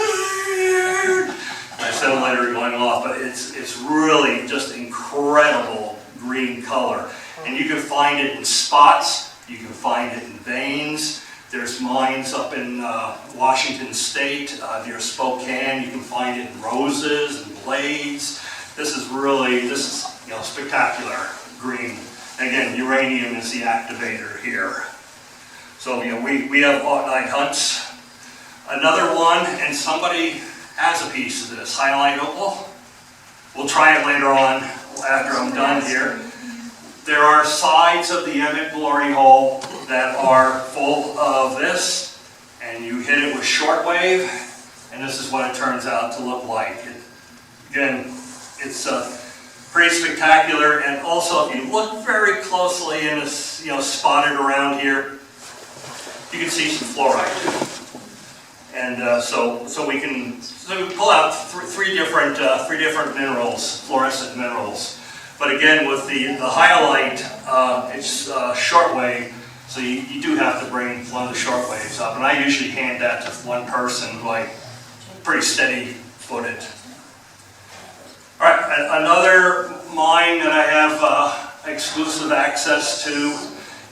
my scintillator going off, but it's really just incredible green color. And you can find it in spots, you can find it in veins. There's mines up in Washington State, near Spokane. You can find it in roses and blades. This is spectacular green. And again, uranium is the activator here. So we have night hunts. Another one, and somebody has a piece of this highlight opal. We'll try it later on after I'm done here. There are sides of the Emmett glory hole that are full of this, and you hit it with shortwave, and this is what it turns out to look like. Again, it's pretty spectacular, and also if you look very closely and it's spotted around here, you can see some fluoride. And so we pull out three different minerals, fluorescent minerals. But again, with the highlight, it's shortwave, so you do have to bring one of the shortwaves up. And I usually hand that to one person who I pretty steady-footed. All right, another mine that I have exclusive access to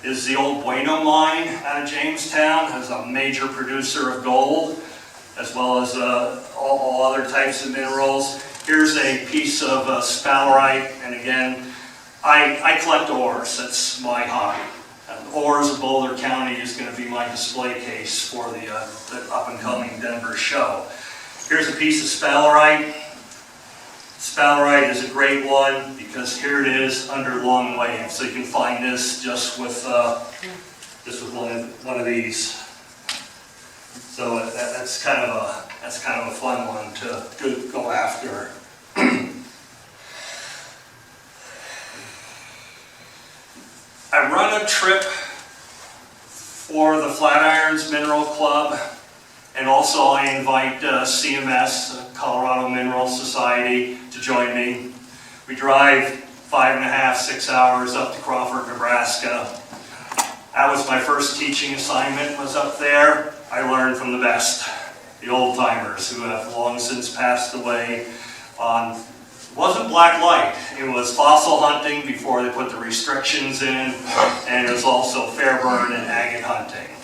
is the old Bueno mine out of Jamestown. It's a major producer of gold, as well as all other types of minerals. Here's a piece of sphalerite, and again, I collect ores. That's my hobby. Ores of Boulder County is going to be my display case for the up-and-coming Denver show. Here's a piece of sphalerite. Sphalerite is a great one because here it is under long wave. So you can find this just with one of these. So that's kind of a fun one to go after. I run a trip for the Flatirons Mineral Club, and also I invite CMS, Colorado Mineral Society, to join me. We drive 5.5, 6 hours up to Crawford, Nebraska. That was my first teaching assignment, was up there. I learned from the best, the old timers who have long since passed away on, it wasn't black light, it was fossil hunting before they put the restrictions in, and it was also fairburn and agate hunting.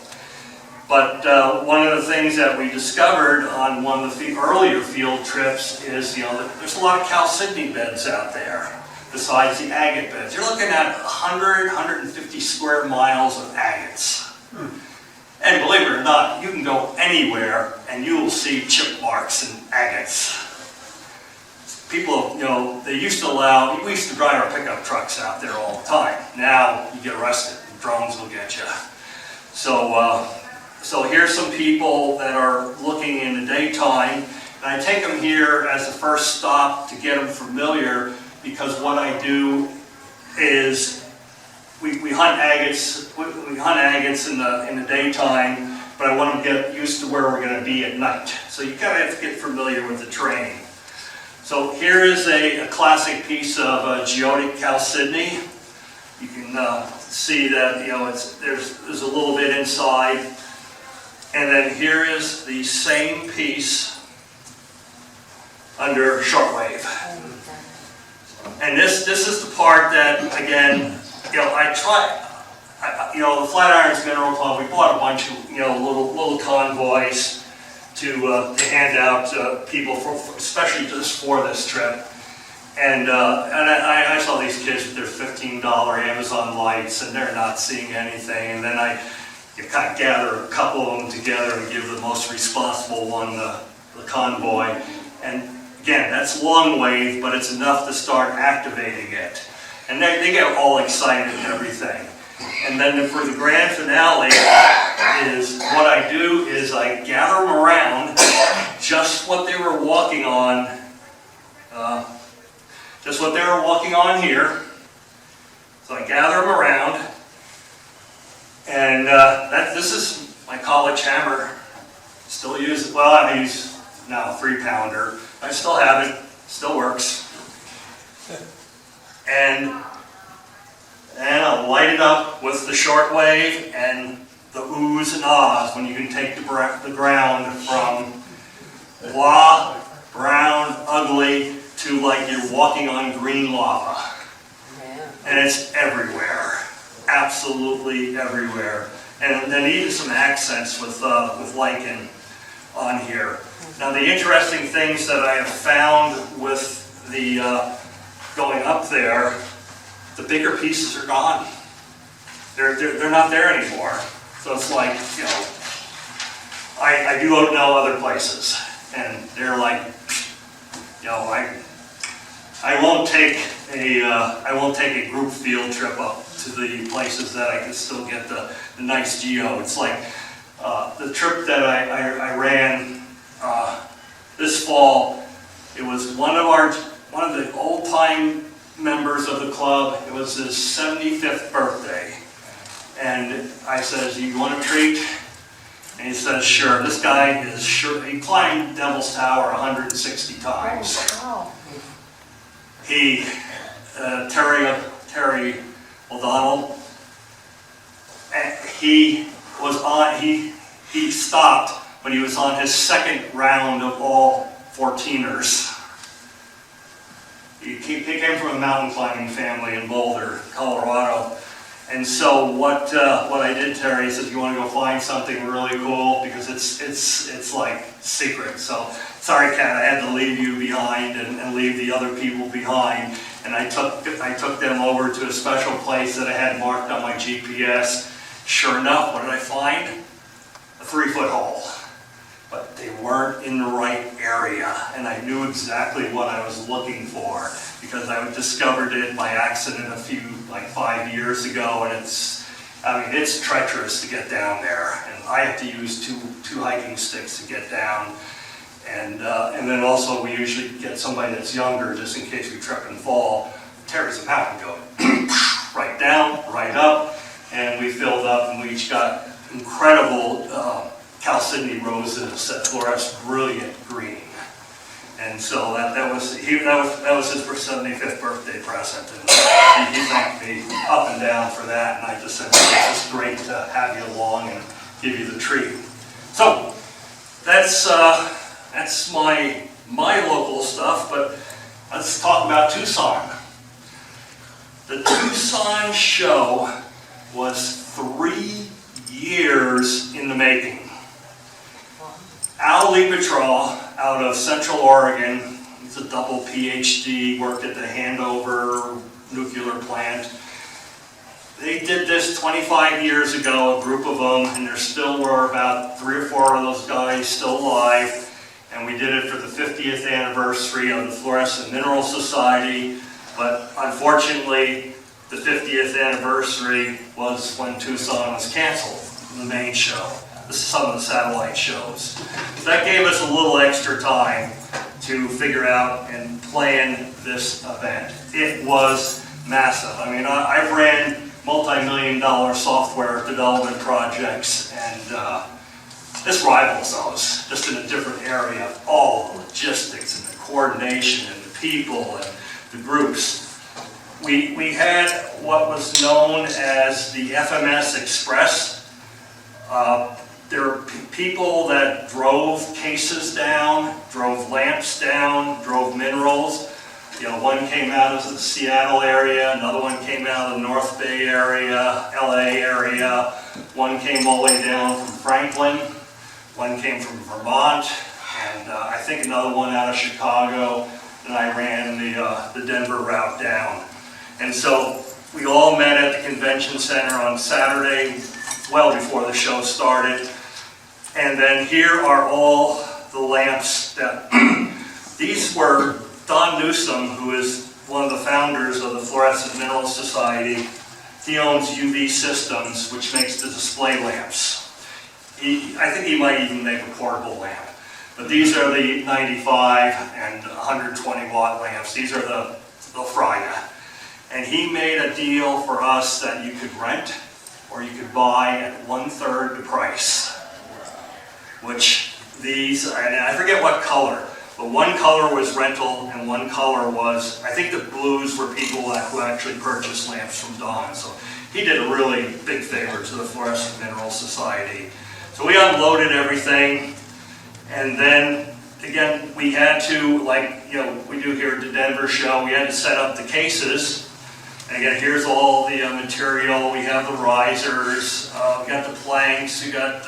But one of the things that we discovered on one of the earlier field trips is, there's a lot of chalcedony beds out there besides the agate beds. You're looking at 100, 150 square miles of agates. And believe it or not, you can go anywhere and you will see chip marks and agates. People, we used to drive our pickup trucks out there all the time. Now you get arrested, drones will get you. So here's some people that are looking in the daytime, and I take them here as the first stop to get them familiar, because what I do is we hunt agates. We hunt agates in the daytime, but I want them to get used to where we're going to be at night. So you kind of have to get familiar with the terrain. So here is a classic piece of geotic chalcedony. You can see that there's a little bit inside, and then here is the same piece under shortwave. And this is the part that, again, the Flatirons Mineral Club, we bought a bunch of little convoys to hand out to people, especially just for this trip. And I saw these kids with their $15 Amazon lights, and they're not seeing anything. And then I kind of gather a couple of them together and give the most responsible one the convoy. And again, that's long wave, but it's enough to start activating it. And they get all excited and everything. And then for the grand finale is what I do is I gather them around just what they were walking on, here. So I gather them around, and this is my college hammer. Still use it. Well, I use now a 3-pounder. I still have it. Still works. And I'll light it up with the shortwave and the oohs and ahs when you can take the ground from blah, brown, ugly to like you're walking on green lava. And it's everywhere, absolutely everywhere. And then even some accents with lichen on here. Now the interesting things that I have found with the going up there, the bigger pieces are gone. They're not there anymore. So it's like, you know, I do know other places, and they're like, you know, I won't take a group field trip up to the places that I can still get the nice geo. It's like the trip that I ran this fall. It was one of the old time members of the club. It was his 75th birthday, and I says, "You want a treat?" And he says, "Sure." This guy is sure. He climbed Devil's Tower 160 times. Oh, He, Terry O'Donnell, he stopped when he was on his second round of all 14ers. He came from a mountain climbing family in Boulder, Colorado. And so what I did, Terry, he said, "You want to go find something really cool? Because it's like secret." So, sorry, Kat, I had to leave you behind and leave the other people behind. And I took them over to a special place that I had marked on my GPS. Sure enough, what did I find? A 3-foot hole. But they weren't in the right area, and I knew exactly what I was looking for because I discovered it by accident like 5 years ago, and it's treacherous to get down there, and I have to use two hiking sticks to get down, and then also we usually get somebody that's younger just in case we trip and fall. Terry's a mountain goat, right down, right up, and we filled up, and we each got incredible Chalcedony roses that fluoresce brilliant green, and so that was his 75th birthday present, and he thanked me up and down for that, and I just said, "It's just great to have you along and give you the treat." So that's my local stuff, but let's talk about Tucson. The Tucson show was 3 years in the making. Al Liebetrol out of Central Oregon, he's a double PhD, worked at the Handover nuclear plant. They did this 25 years ago, a group of them, and there still were about 3 or 4 of those guys still alive. And we did it for the 50th anniversary of the Fluorescent Mineral Society. But unfortunately, the 50th anniversary was when Tucson was canceled, the main show. This is some of the satellite shows. So that gave us a little extra time to figure out and plan this event. It was massive. I mean, I've ran multi-million-dollar software development projects, and this rivals those, just in a different area. All the logistics and the coordination and the people and the groups. We had what was known as the FMS Express. There were people that drove cases down, drove lamps down, drove minerals. You know, one came out of the Seattle area, another one came out of the North Bay area, LA area, one came all the way down from Franklin, one came from Vermont, and I think another one out of Chicago, and I ran the Denver route down. And so we all met at the convention center on Saturday, well before the show started. And then here are all the lamps that, These were Don Newsom, who is one of the founders of the Fluorescent Mineral Society. He owns UV Systems, which makes the display lamps. I think he might even make a portable lamp. But these are the 95 and 120 watt lamps. These are the Frya. And he made a deal for us that you could rent or you could buy at 1/3 the price. Which these, and I forget what color, but one color was rental and one color was, I think the blues were people who actually purchased lamps from Don. So he did a really big favor to the Fluorescent Mineral Society. So we unloaded everything, and then again, we had to, like, you know, we do here at the Denver show, we had to set up the cases. And again, here's all the material. We have the risers, we got the planks, we got,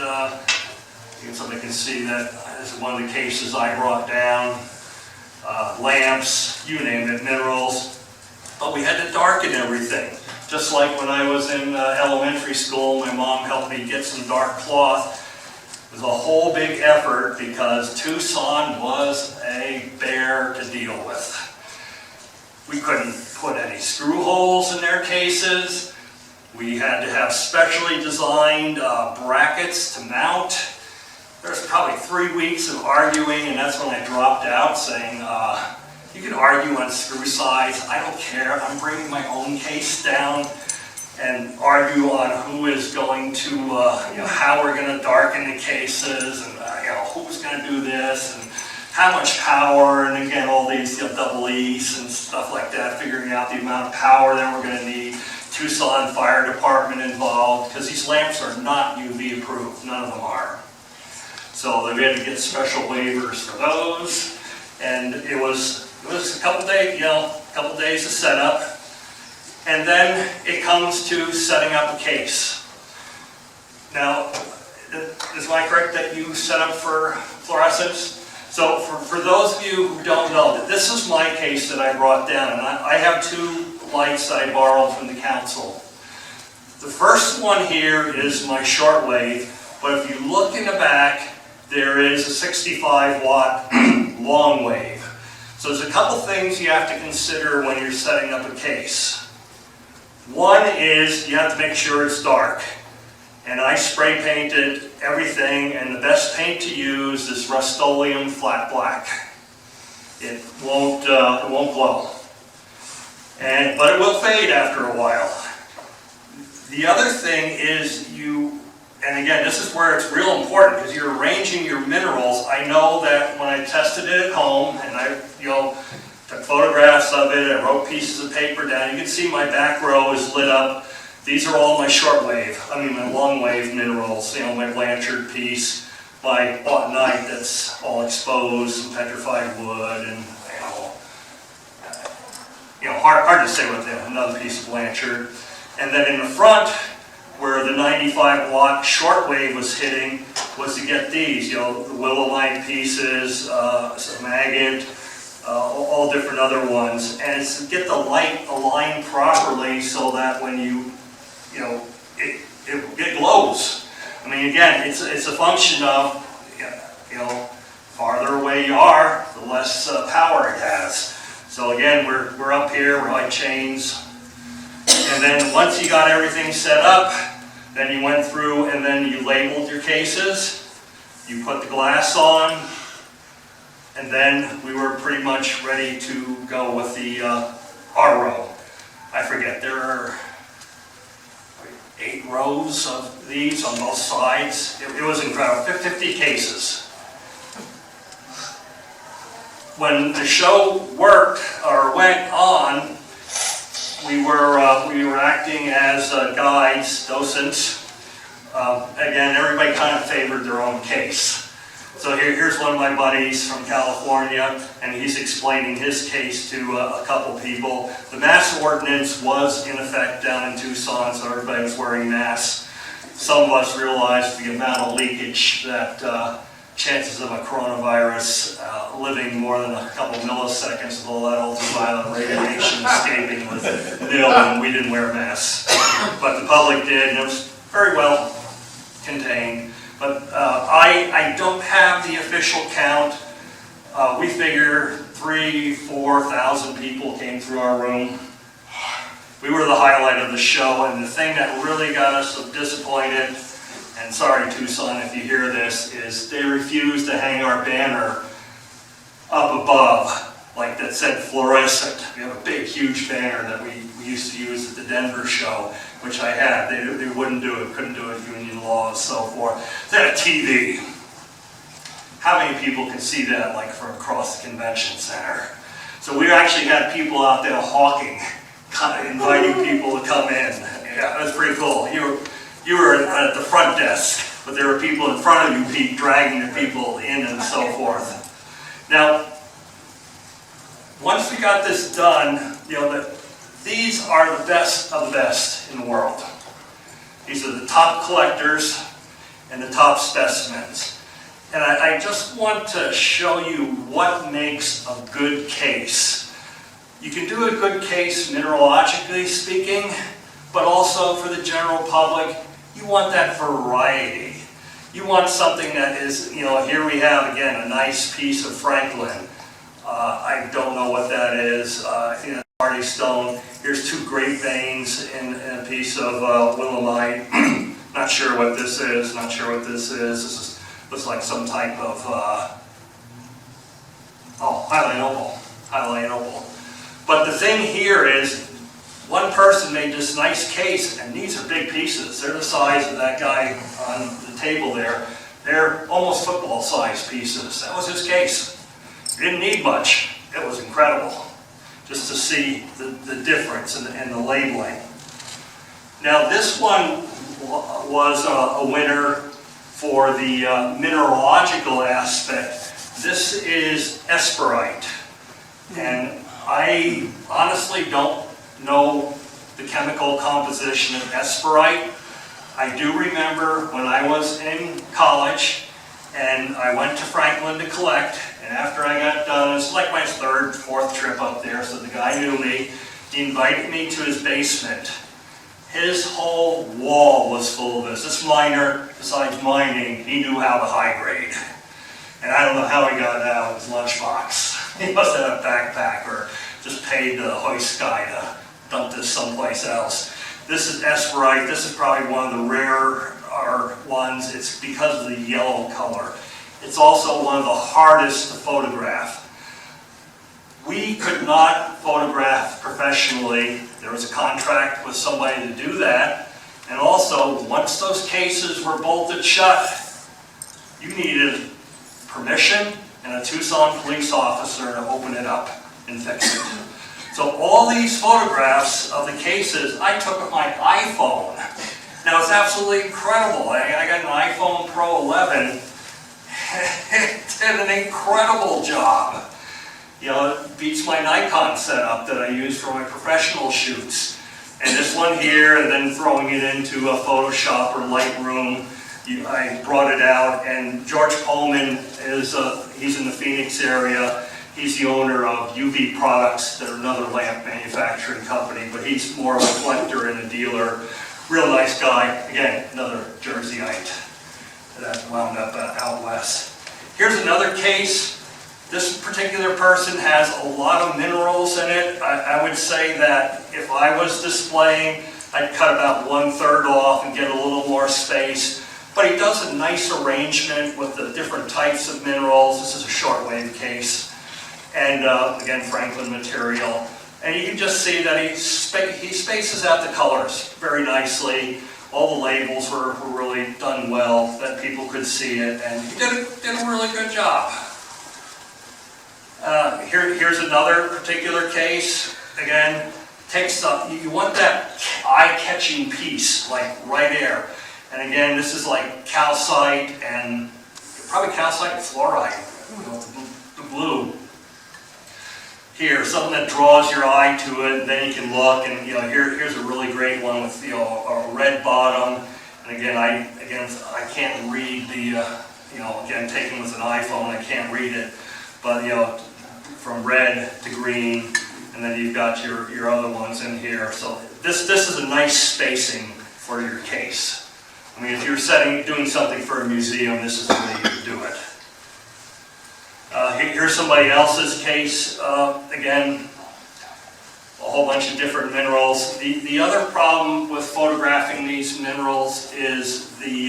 somebody can see that this is one of the cases I brought down, lamps, you name it, minerals. But we had to darken everything. Just like when I was in elementary school, my mom helped me get some dark cloth. It was a whole big effort because Tucson was a bear to deal with. We couldn't put any screw holes in their cases. We had to have specially designed brackets to mount. There's probably 3 weeks of arguing, and that's when I dropped out, saying, you can argue on screw size, I don't care, I'm bringing my own case down, and argue on who is going to, how we're going to darken the cases, and who's going to do this, and how much power, and again, all these double E's and stuff like that, figuring out the amount of power that we're going to need. Tucson Fire Department involved, because these lamps are not UV approved, none of them are. So we had to get special waivers for those, and it was a couple days, of setup, and then it comes to setting up a case. Now, is I correct that you set up for Fluorescence? So for those of you who don't know, this is my case that I brought down, and I have 2 lights that I borrowed from the council. The first one here is my Shortwave, but if you look in the back, there is a 65 watt long wave. So there's a couple things you have to consider when you're setting up a case. One is you have to make sure it's dark. And I spray painted everything, and the best paint to use is Rust-Oleum Flat Black. It won't glow. But it will fade after a while. The other thing is and again, this is where it's real important because you're arranging your minerals. I know that when I tested it at home and I, took photographs of it, I wrote pieces of paper down. You can see my back row is lit up. These are all my my long wave minerals. My Blanchard piece, my autunite that's all exposed, some petrified wood, and hard to say what another piece of Blanchard. And then in the front, where the 95 watt Shortwave was hitting, was to get these, the Willowite pieces, some agate, all different other ones, and it's to get the light aligned properly so that when it glows. I mean, again, it's a function of, farther away you are, the less power it has. So again, we're up here, we're light chains. And then once you got everything set up, then you went through and then you labeled your cases, you put the glass on, and then we were pretty much ready to go with the our row. I forget, there are 8 rows of these on both sides. It was incredible, 50 cases. When the show worked or went on, we were acting as guides, docents. Again, everybody kind of favored their own case. So here's one of my buddies from California, and he's explaining his case to a couple people. The mask ordinance was in effect down in Tucson, so everybody was wearing masks. Some of us realized the amount of leakage that chances of a coronavirus living more than a couple milliseconds with all that ultraviolet radiation escaping was nil, and we didn't wear masks. But the public did, and it was very well contained. But I don't have the official count. We figure 3,000-4,000 people came through our room. We were the highlight of the show, and the thing that really got us so disappointed, and sorry Tucson if you hear this, is they refused to hang our banner up above, like that said Fluorescent. We have a big, huge banner that we used to use at the Denver show, which I had. They wouldn't do it, couldn't do it, union law and so forth. They had a TV. How many people can see that, like from across the convention center? So we actually had people out there hawking, inviting people to come in. Yeah, it was pretty cool. You were at the front desk, but there were people in front of you, Pete, dragging the people in and so forth. Now, once we got this done, these are the best of the best in the world. These are the top collectors and the top specimens. And I just want to show you what makes a good case. You can do a good case mineralogically speaking, but also for the general public, you want that variety. You want something that is, here we have again a nice piece of Franklin. I don't know what that is. I think that's Hardy Stone. Here's two great veins in a piece of willemite. Not sure what this is. Not sure what this is. Looks like some type of highlight opal. Highlight opal. But the thing here is, one person made this nice case, and these are big pieces. They're the size of that guy on the table there. They're almost football-sized pieces. That was his case. He didn't need much. It was incredible just to see the difference and the labeling. Now this one was a winner for the mineralogical aspect. This is esperite. And I honestly don't know the chemical composition of esperite. I do remember when I was in college and I went to Franklin to collect, and after I got done, it was like my third, fourth trip up there, so the guy knew me. He invited me to his basement. His whole wall was full of this. This miner, besides mining, he knew how to high grade. And I don't know how he got it out of his lunchbox. He must have had a backpack or just paid the hoist guy to dump this someplace else. This is esperite. This is probably one of the rarer ones. It's because of the yellow color. It's also one of the hardest to photograph. We could not photograph professionally. There was a contract with somebody to do that. And also, once those cases were bolted shut, you needed permission and a Tucson police officer to open it up and fix it. So all these photographs of the cases, I took with my iPhone. Now it's absolutely incredible. I got an iPhone Pro 11. It did an incredible job. It beats my Nikon setup that I use for my professional shoots. And this one here, and then throwing it into a Photoshop or Lightroom, I brought it out. And George Pullman he's in the Phoenix area. He's the owner of UV Products. They're another lamp manufacturing company, but he's more of a collector and a dealer. Real nice guy. Again, another Jerseyite that wound up out west. Here's another case. This particular person has a lot of minerals in it. I would say that if I was displaying, I'd cut about 1/3 off and get a little more space. But he does a nice arrangement with the different types of minerals. This is a shortwave case. And again, Franklin material. And you can just see that he spaces out the colors very nicely. All the labels were really done well, that people could see it, and he did a really good job. Here's another particular case. Again, you want that eye-catching piece, like right there. And again, this is like calcite and probably calcite and fluoride, the blue. Here, something that draws your eye to it, and then you can look, and here's a really great one with a red bottom. And again, I can't read the again, taken with an iPhone, I can't read it, but from red to green, and then you've got your other ones in here. So this is a nice spacing for your case. I mean, if you're doing something for a museum, this is the way you do it. Here's Here's somebody else's case. Again, a whole bunch of different minerals. The other problem with photographing these minerals is the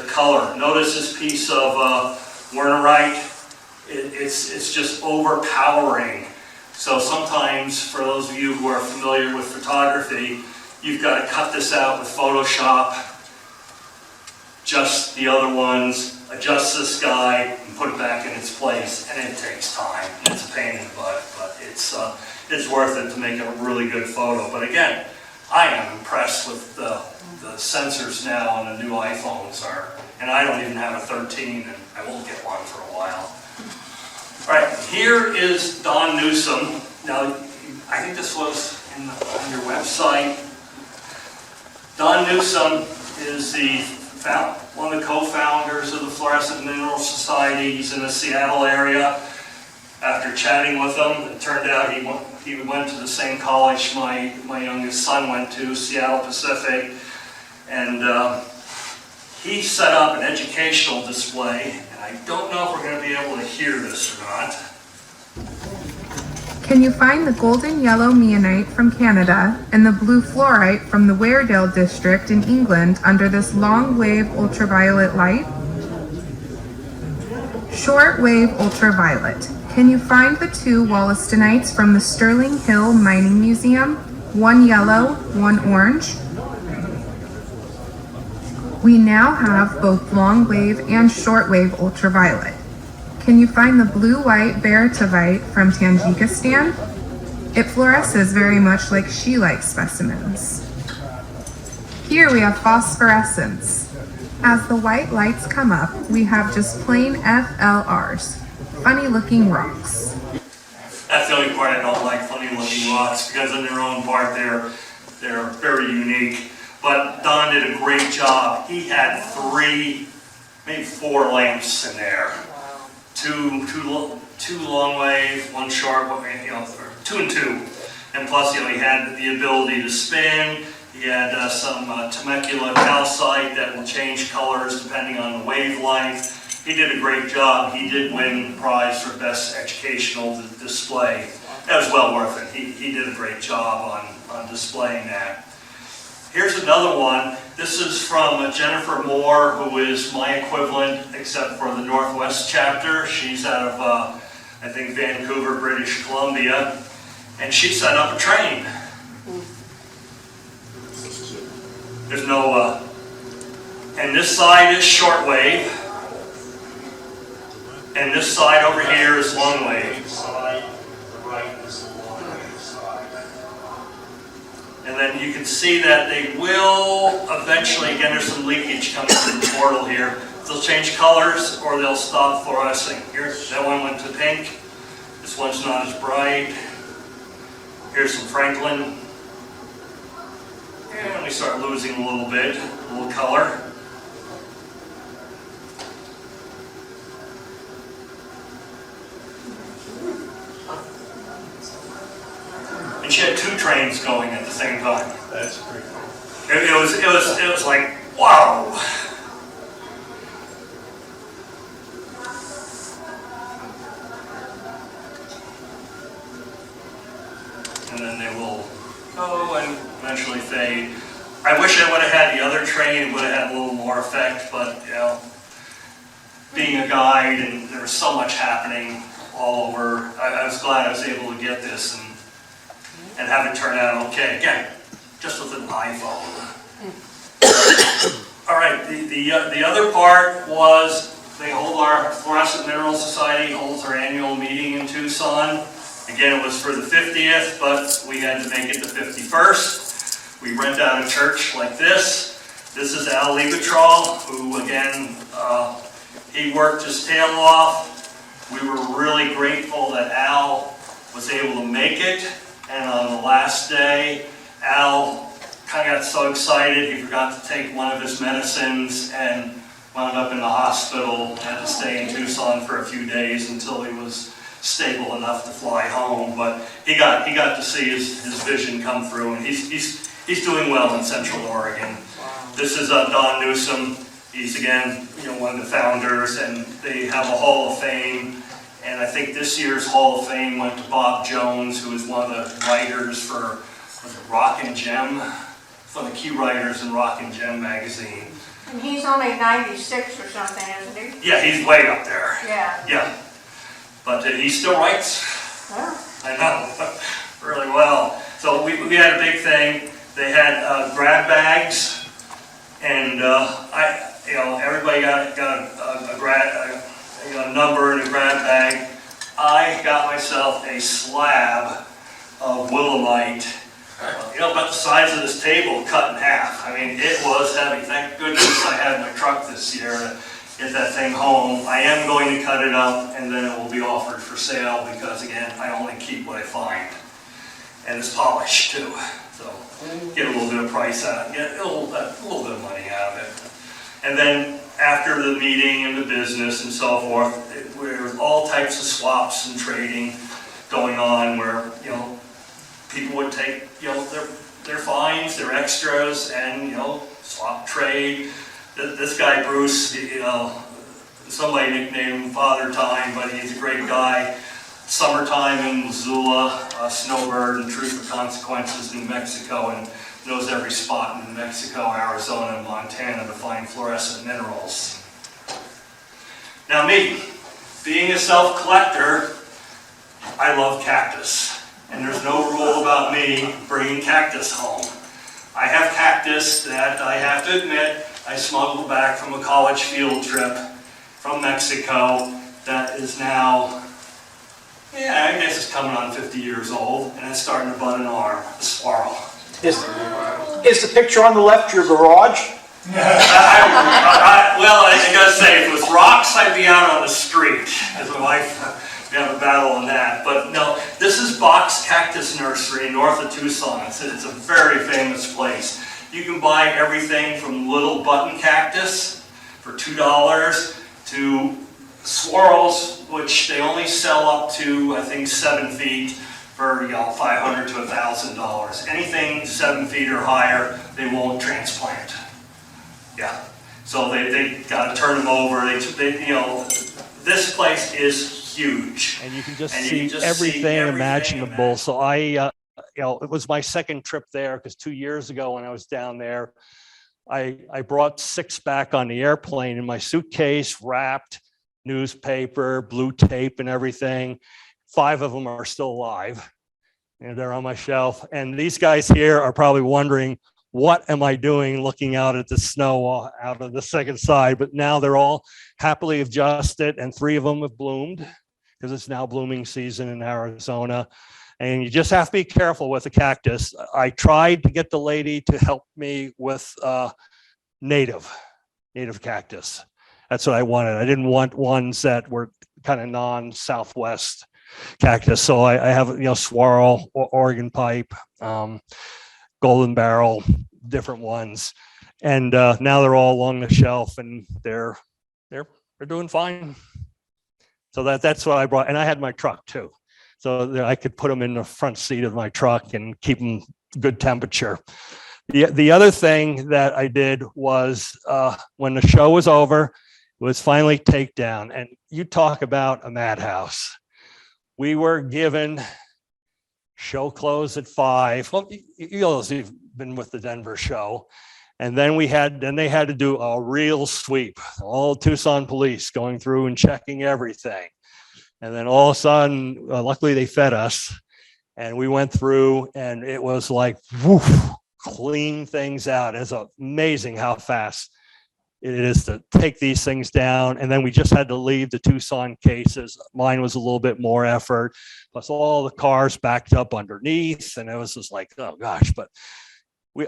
color. Notice this piece of wernerite. It's just overpowering. So sometimes, for those of you who are familiar with photography, you've got to cut this out with Photoshop, adjust the other ones, adjust this guy, and put it back in its place. And it takes time. It's a pain in the butt, but it's worth it to make a really good photo. But again, I am impressed with the sensors now on the new iPhones and I don't even have a 13, and I won't get one for a while. All right, here is Don Newsom. Now, I think this was on your website. Don Newsom is one of the co-founders of the Fluorescent Mineral Society. He's in the Seattle area. After chatting with him, it turned out he went to the same college my youngest son went to, Seattle Pacific, and he set up an educational display, and I don't know if we're going to be able to hear this or not. Can you find the golden yellow meonite from Canada and the blue fluorite from the Weardale district in England under this long wave ultraviolet light? Short wave ultraviolet. Can you find the two Wallistonites from the Sterling Hill Mining Museum? One yellow, one orange. We now have both long wave and short wave ultraviolet. Can you find the blue-white Baratovite from Tajikistan? It fluoresces very much like scheelite specimens. Here we have phosphorescence. As the white lights come up, we have just plain FLRs, funny-looking rocks. That's the only part I don't like, funny-looking rocks, because in their own part they're very unique. But Don did a great job. He had 3, maybe 4 lamps in there. Two long wave, one short, or 2 and 2. And plus, he had the ability to spin. He had some Temecula calcite that will change colors depending on the wavelength. He did a great job. He did win the prize for best educational display. That was well worth it. He did a great job on displaying that. Here's another one. This is from Jennifer Moore, who is my equivalent, except for the Northwest chapter. She's out of, I think, Vancouver, British Columbia. And she set up a train. There's no, and this side is shortwave. And this side over here is long wave. And then you can see that they will eventually, again, there's some leakage coming through the portal here. They'll change colors or they'll stop fluorescing. Here, that one went to pink. This one's not as bright. Here's some Franklin. And we start losing a little bit, a little color. And she had 2 trains going at the same time. That's pretty cool. It was like, wow. And then they will go and eventually fade. I wish I would have had the other train. It would have had a little more effect, but being a guide and there was so much happening all over, I was glad I was able to get this and have it turn out okay. Again, just with an iPhone. All right, the other part was they hold our Fluorescent Mineral Society holds our annual meeting in Tucson. Again, it was for the 50th, but we had to make it the 51st. We rent out a church like this. This is Al Levitrol, who again, he worked his tail off. We were really grateful that Al was able to make it. And on the last day, Al kind of got so excited he forgot to take one of his medicines and wound up in the hospital. Had to stay in Tucson for a few days until he was stable enough to fly home. But he got to see his vision come through, and he's doing well in Central Oregon. This is Don Newsom. He's again one of the founders, and they have a Hall of Fame. And I think this year's Hall of Fame went to Bob Jones, who is one of the writers for Rock and Gem, one of the key writers in Rock and Gem magazine. And he's only 96 or something, isn't he? Yeah, he's way up there. Yeah. Yeah. But he still writes. Well, I know, really well. So we had a big thing. They had grab bags, and everybody got a number in a grab bag. I got myself a slab of willemite, about the size of this table, cut in half. I mean, it was heavy. Thank goodness I had my truck this year to get that thing home. I am going to cut it up, and then it will be offered for sale because, again, I only keep what I find. And it's polished, too. So get a little bit of price out, get a little bit of money out of it. And then after the meeting and the business and so forth, there was all types of swaps and trading going on where, people would take, their fines, their extras, and, swap trade. This guy, Bruce, somebody nicknamed him Father Time, but he's a great guy. Summertime in Missoula, Snowbird, and Truth or Consequences, New Mexico, and knows every spot in New Mexico, Arizona, and Montana to find fluorescent minerals. Now me, being a self-collector, I love cactus. And there's no rule about me bringing cactus home. I have cactus that I have to admit I smuggled back from a college field trip from Mexico that is now, I guess it's coming on 50 years old, and it's starting to bud an arm, a swirl. Is the picture on the left your garage? Well, I gotta say, if it was rocks, I'd be out on the street. As my wife, we have a battle on that. But no, this is Box Cactus Nursery north of Tucson. It's a very famous place. You can buy everything from little button cactus for $2 to swirls, which they only sell up to, I think, 7 feet for $500 to $1,000. Anything 7 feet or higher, they won't transplant. Yeah, so they got to turn them over. This place is huge, and you can just see everything imaginable. So it was my second trip there because 2 years ago when I was down there, I brought 6 back on the airplane in my suitcase, wrapped, newspaper, blue tape, and everything. 5 of them are still alive, and they're on my shelf. And these guys here are probably wondering, what am I doing looking out at the snow out of the second side? But now they're all happily adjusted, and 3 of them have bloomed because it's now blooming season in Arizona. And you just have to be careful with the cactus. I tried to get the lady to help me with native cactus. That's what I wanted. I didn't want ones that were kind of non-Southwest cactus. So I have, swirl, Oregon pipe, golden barrel, different ones. And now they're all along the shelf, and they're doing fine. So that's what I brought. And I had my truck too. So I could put them in the front seat of my truck and keep them good temperature. The other thing that I did was when the show was over, it was finally takedown. And you talk about a madhouse. We were given show closed at 5. Well, you've been with the Denver show. And then they had to do a real sweep, all Tucson police going through and checking everything. And then all of a sudden, luckily they fed us, and we went through, and it was like, woof, clean things out. It's amazing how fast it is to take these things down. And then we just had to leave the Tucson cases. Mine was a little bit more effort, plus all the cars backed up underneath, and it was just like, oh gosh. But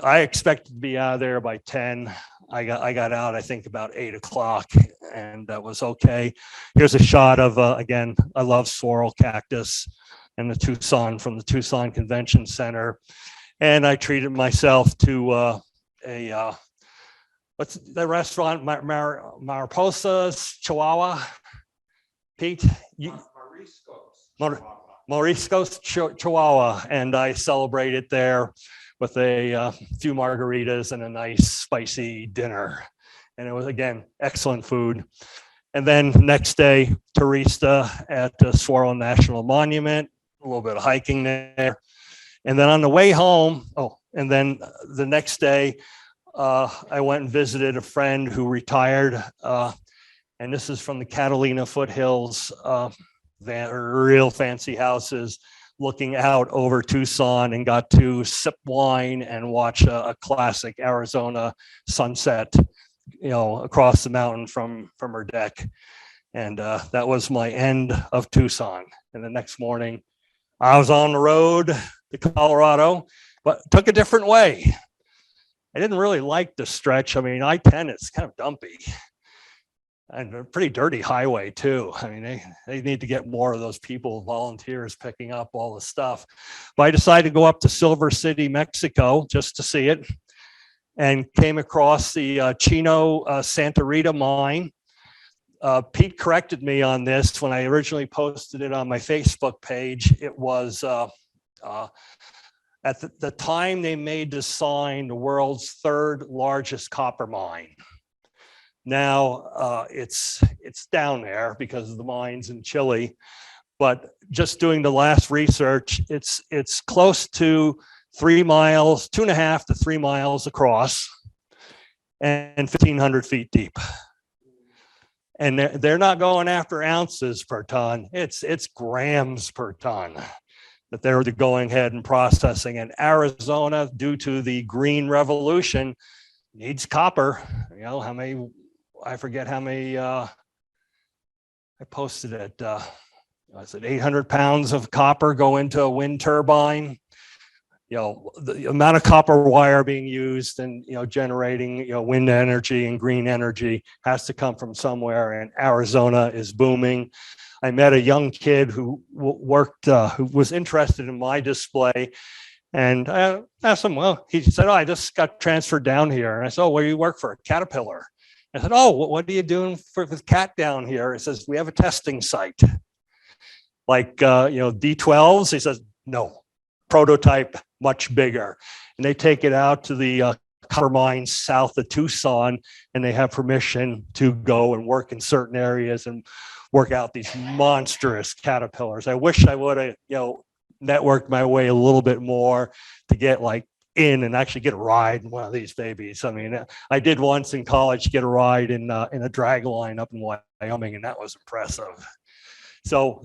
I expected to be out of there by 10. I got out, I think, about 8 o'clock, and that was okay. Here's a shot of, again, I love swirl cactus and the Tucson from the Tucson Convention Center. And I treated myself to what's the restaurant? Mariposa's Chihuahua? Pete? Morisco's Chihuahua. And I celebrated there with a few margaritas and a nice spicy dinner. And it was, again, excellent food. And then next day, Teresa at the Saguaro National Monument, a little bit of hiking there. And then on the way home, and then the next day, I went and visited a friend who retired. And this is from the Catalina foothills, real fancy houses looking out over Tucson, and got to sip wine and watch a classic Arizona sunset, across the mountain from her deck. And that was my end of Tucson. And the next morning I was on the road to Colorado, but took a different way. I didn't really like the stretch. I mean, I-10 is kind of dumpy and a pretty dirty highway too. I mean, they need to get more of those people, volunteers, picking up all the stuff. But I decided to go up to Silver City, Mexico, just to see it, and came across the Chino Santa Rita mine. Pete corrected me on this when I originally posted it on my Facebook page. It was at the time they made the sign, the world's third largest copper mine. Now it's down there because of the mines in Chile, but just doing the last research, it's close to 3 miles, 2.5 to 3 miles across, and 1,500 feet deep. And they're not going after ounces per ton; it's grams per ton that they're going ahead and processing. And Arizona, due to the green revolution, needs copper. How many? I forget how many. I posted it. I said 800 pounds of copper go into a wind turbine. The amount of copper wire being used and generating wind energy and green energy has to come from somewhere, and Arizona is booming. I met a young kid who worked, who was interested in my display, and I asked him, well, he said, I just got transferred down here. And I said, where do you work for? Caterpillar. I said, what are you doing for the cat down here? He says, we have a testing site. Like, D12s? He says, no, prototype, much bigger. And they take it out to the copper mines south of Tucson, and they have permission to go and work in certain areas and work out these monstrous caterpillars. I wish I would have, networked my way a little bit more to get in and actually get a ride in one of these babies. I mean, I did once in college get a ride in a drag line up in Wyoming, and that was impressive. So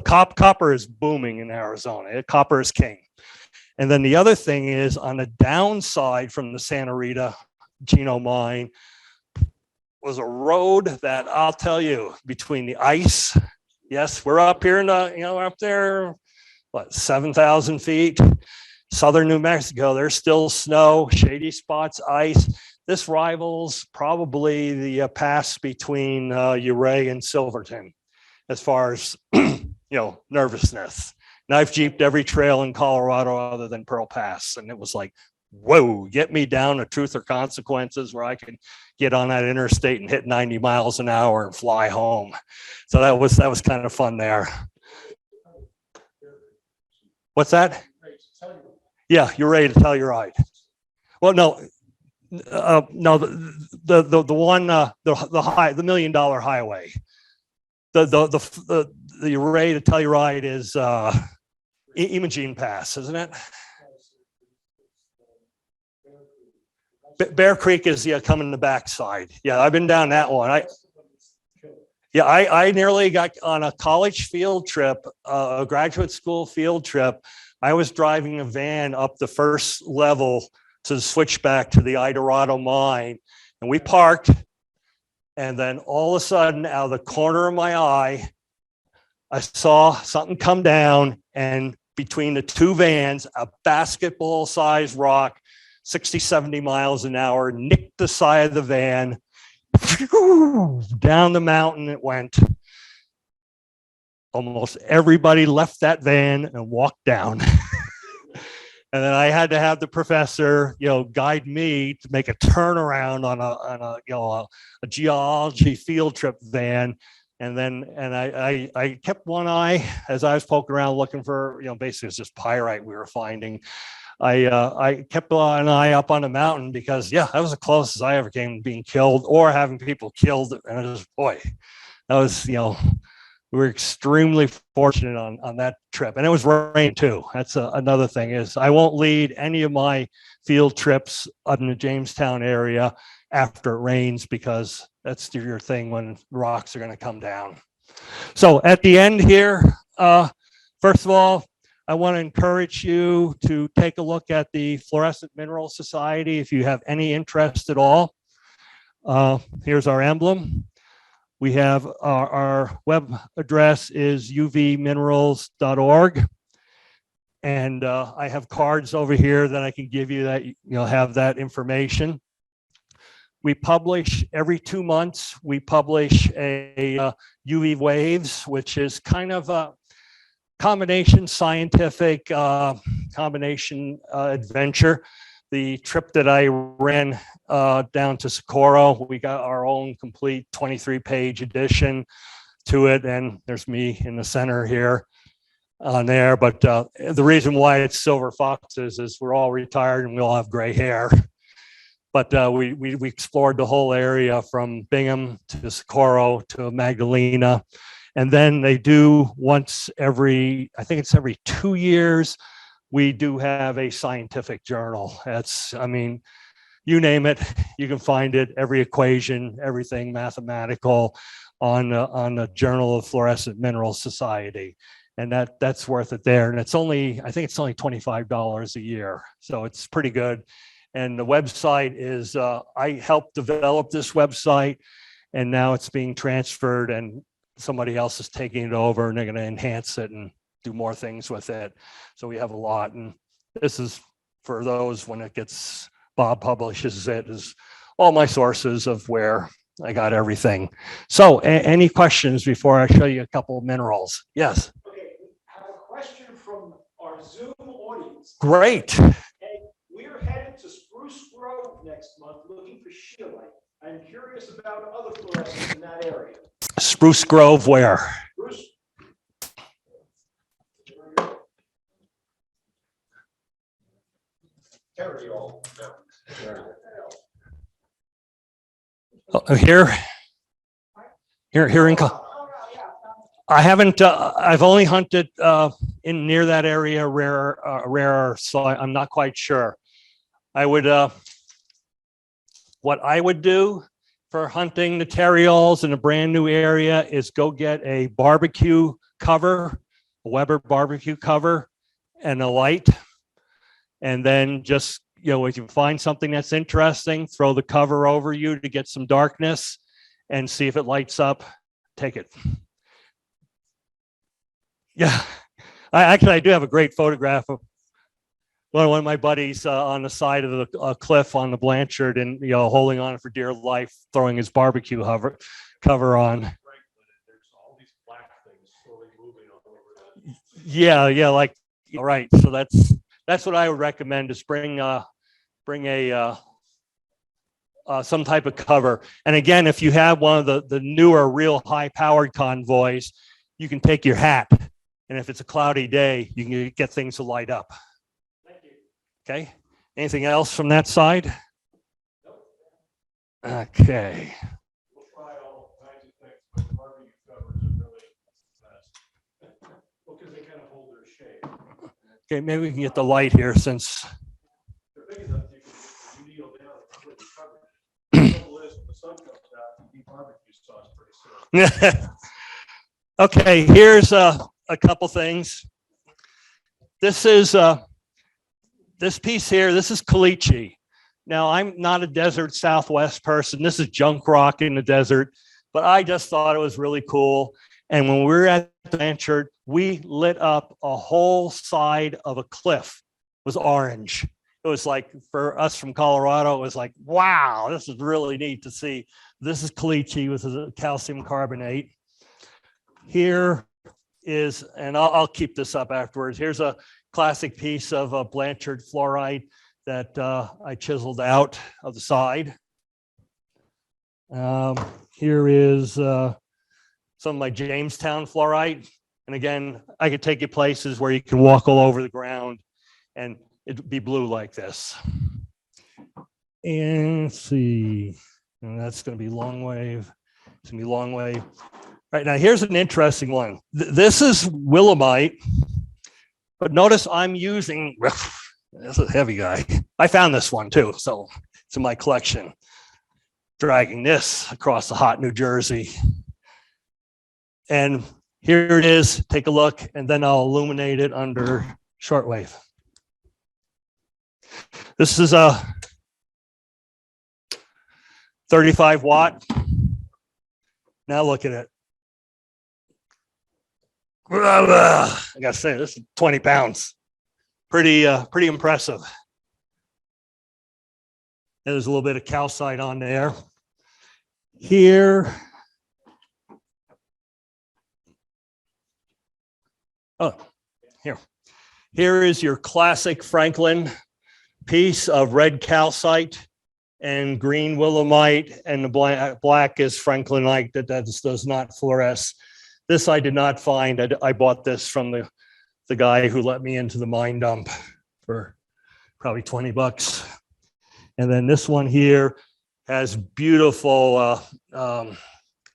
copper is booming in Arizona. Copper is king. And then the other thing is, on the downside from the Santa Rita Chino mine was a road that, I'll tell you, between the ice, yes, we're up here in the, up there, 7,000 feet, southern New Mexico, there's still snow, shady spots, ice. This rivals probably the pass between Ouray and Silverton as far as, nervousness. And I've jeeped every trail in Colorado other than Pearl Pass. And it was like, whoa, get me down to Truth or Consequences where I could get on that interstate and hit 90 miles an hour and fly home. So that was kind of fun there. What's that? Yeah, you're ready to tell your ride. Well, no, the one, the $1 million highway. The array to tell you right is Imogene Pass, isn't it? Bear Creek is coming the backside. Yeah, I've been down that one. I nearly got on a college field trip, a graduate school field trip. I was driving a van up the first level to switch back to the Idorado mine, and we parked. And then all of a sudden, out of the corner of my eye, I saw something come down, and between the two vans, a basketball-sized rock, 60, 70 miles an hour, nicked the side of the van. Down the mountain it went. Almost everybody left that van and walked down. And then I had to have the professor, guide me to make a turnaround on a geology field trip van. And I kept one eye as I was poking around looking for, basically it's just pyrite we were finding. I kept an eye up on the mountain because, yeah, that was the closest I ever came to being killed or having people killed. And it was, boy, that was, we were extremely fortunate on that trip. And it was rain too. That's another thing is I won't lead any of my field trips up in the Jamestown area after it rains because that's your thing when rocks are going to come down. So at the end here, first of all, I want to encourage you to take a look at the Fluorescent Mineral Society if you have any interest at all. Here's our emblem. We have our web address is uvminerals.org. And I have cards over here that I can give you that you'll have that information. We publish every 2 months. We publish a UV waves, which is kind of a combination scientific, combination adventure. The trip that I ran down to Socorro, we got our own complete 23-page edition to it, and there's me in the center here on there. But the reason why it's silver foxes is we're all retired and we all have gray hair. But we explored the whole area from Bingham to Socorro to Magdalena. And then they do once every, I think it's every 2 years, we do have a scientific journal. That's, I mean, you name it, you can find it, every equation, everything mathematical on the Journal of Fluorescent Minerals Society. And that's worth it there. And it's only, I think it's only $25 a year. So it's pretty good. And the website is, I helped develop this website and now it's being transferred and somebody else is taking it over and they're going to enhance it and do more things with it. So we have a lot. And this is for those when it gets, Bob publishes it, is all my sources of where I got everything. So any questions before I show you a couple of minerals? Yes. Okay, we have a question from our Zoom audience. Great. Okay, we're headed to Spruce Grove next month looking for scheelite. I'm curious about other fluorescents in that area. Spruce Grove where? Spruce. Here in, I haven't, I've only hunted in near that area rare, so I'm not quite sure. I would, what I would do for hunting the teriols in a brand new area is go get a barbecue cover, a Weber barbecue cover and a light. And then just, if you find something that's interesting, throw the cover over you to get some darkness and see if it lights up, take it. Yeah, I do have a great photograph of one of my buddies on the side of the cliff on the Blanchard and, holding on for dear life, throwing his barbecue cover on. Yeah, like, all right. So that's what I would recommend is bring some type of cover. And again, if you have one of the newer, real high-powered convoys, you can take your hat, and if it's a cloudy day, you can get things to light up. Thank you. Okay. Anything else from that side? Okay. We'll try all kinds of things, but the barbecue covers are really best. Well, because they kind of hold their shape. Okay, maybe we can get the light here since. They're big enough you kneel down and completely cover it. The trouble is, when the sun comes out, you eat barbecue sauce pretty soon. Okay, here's a couple things. This is this piece here. This is caliche. Now, I'm not a desert Southwest person. This is junk rock in the desert, but I just thought it was really cool. And when we were at the Blanchard, we lit up a whole side of a cliff. It was orange. It was like, for us from Colorado, it was like, wow, this is really neat to see. This is caliche with a calcium carbonate. Here is, and I'll keep this up afterwards. Here's a classic piece of Blanchard fluorite that I chiseled out of the side. Here is some of my Jamestown fluorite. And again, I could take you places where you can walk all over the ground and it'd be blue like this. And let's see, and that's going to be long wave. It's going to be long wave. All right, now here's an interesting one. This is willemite, but notice I'm using, this is a heavy guy. I found this one too, so it's in my collection. Dragging this across the hot New Jersey. And here it is, take a look, and then I'll illuminate it under shortwave. This is a 35 watt. Now look at it. I gotta say, this is 20 pounds. Pretty impressive. And there's a little bit of calcite on there. Here. Oh, here. Here is your classic Franklin piece of red calcite and green willemite, and the black is Franklinite that does not fluoresce. This I did not find. I bought this from the guy who let me into the mine dump for probably 20 bucks. And then this one here has beautiful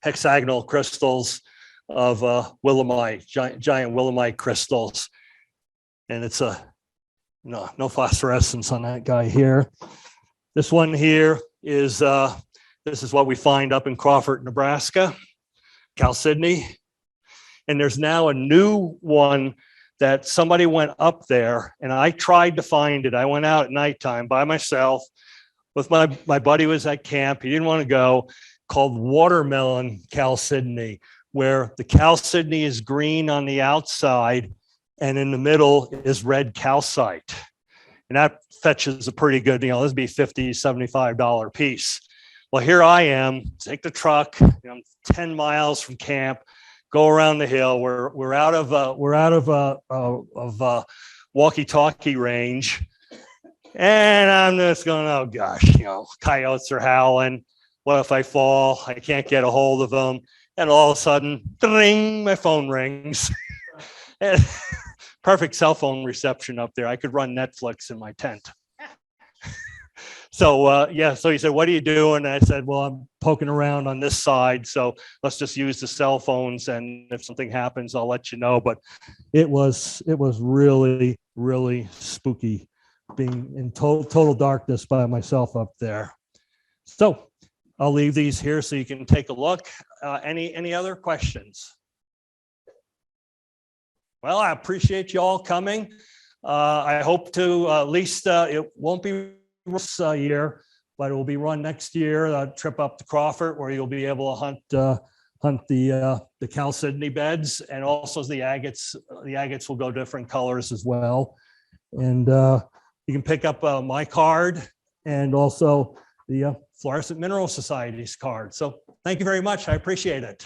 hexagonal crystals of willemite, giant willemite crystals. And it's no phosphorescence on that guy here. This one here is, this is what we find up in Crawford, Nebraska, chalcedony. And there's now a new one that somebody went up there, and I tried to find it. I went out at nighttime by myself with my buddy was at camp. He didn't want to go, called watermelon chalcedony, where the chalcedony is green on the outside and in the middle is red calcite. And that fetches a pretty good, this would be $50, $75 piece. Well, here I am, take the truck, I'm 10 miles from camp, go around the hill. We're out of walkie-talkie range. And I'm just going, oh gosh, coyotes are howling. What if I fall? I can't get a hold of them. And all of a sudden, ding, my phone rings. And perfect cell phone reception up there. I could run Netflix in my tent. So so he said, what are you doing? And I said, well, I'm poking around on this side. So let's just use the cell phones. And if something happens, I'll let you know. But it was really, really spooky being in total darkness by myself up there. So I'll leave these here so you can take a look. Any other questions? Well, I appreciate you all coming. I hope to at least, it won't be this year, but it will be run next year, a trip up to Crawford where you'll be able to hunt the chalcedony beds, and also the agates. The agates will go different colors as well. And you can pick up my card and also the Fluorescent Mineral Society's card. So thank you very much. I appreciate it.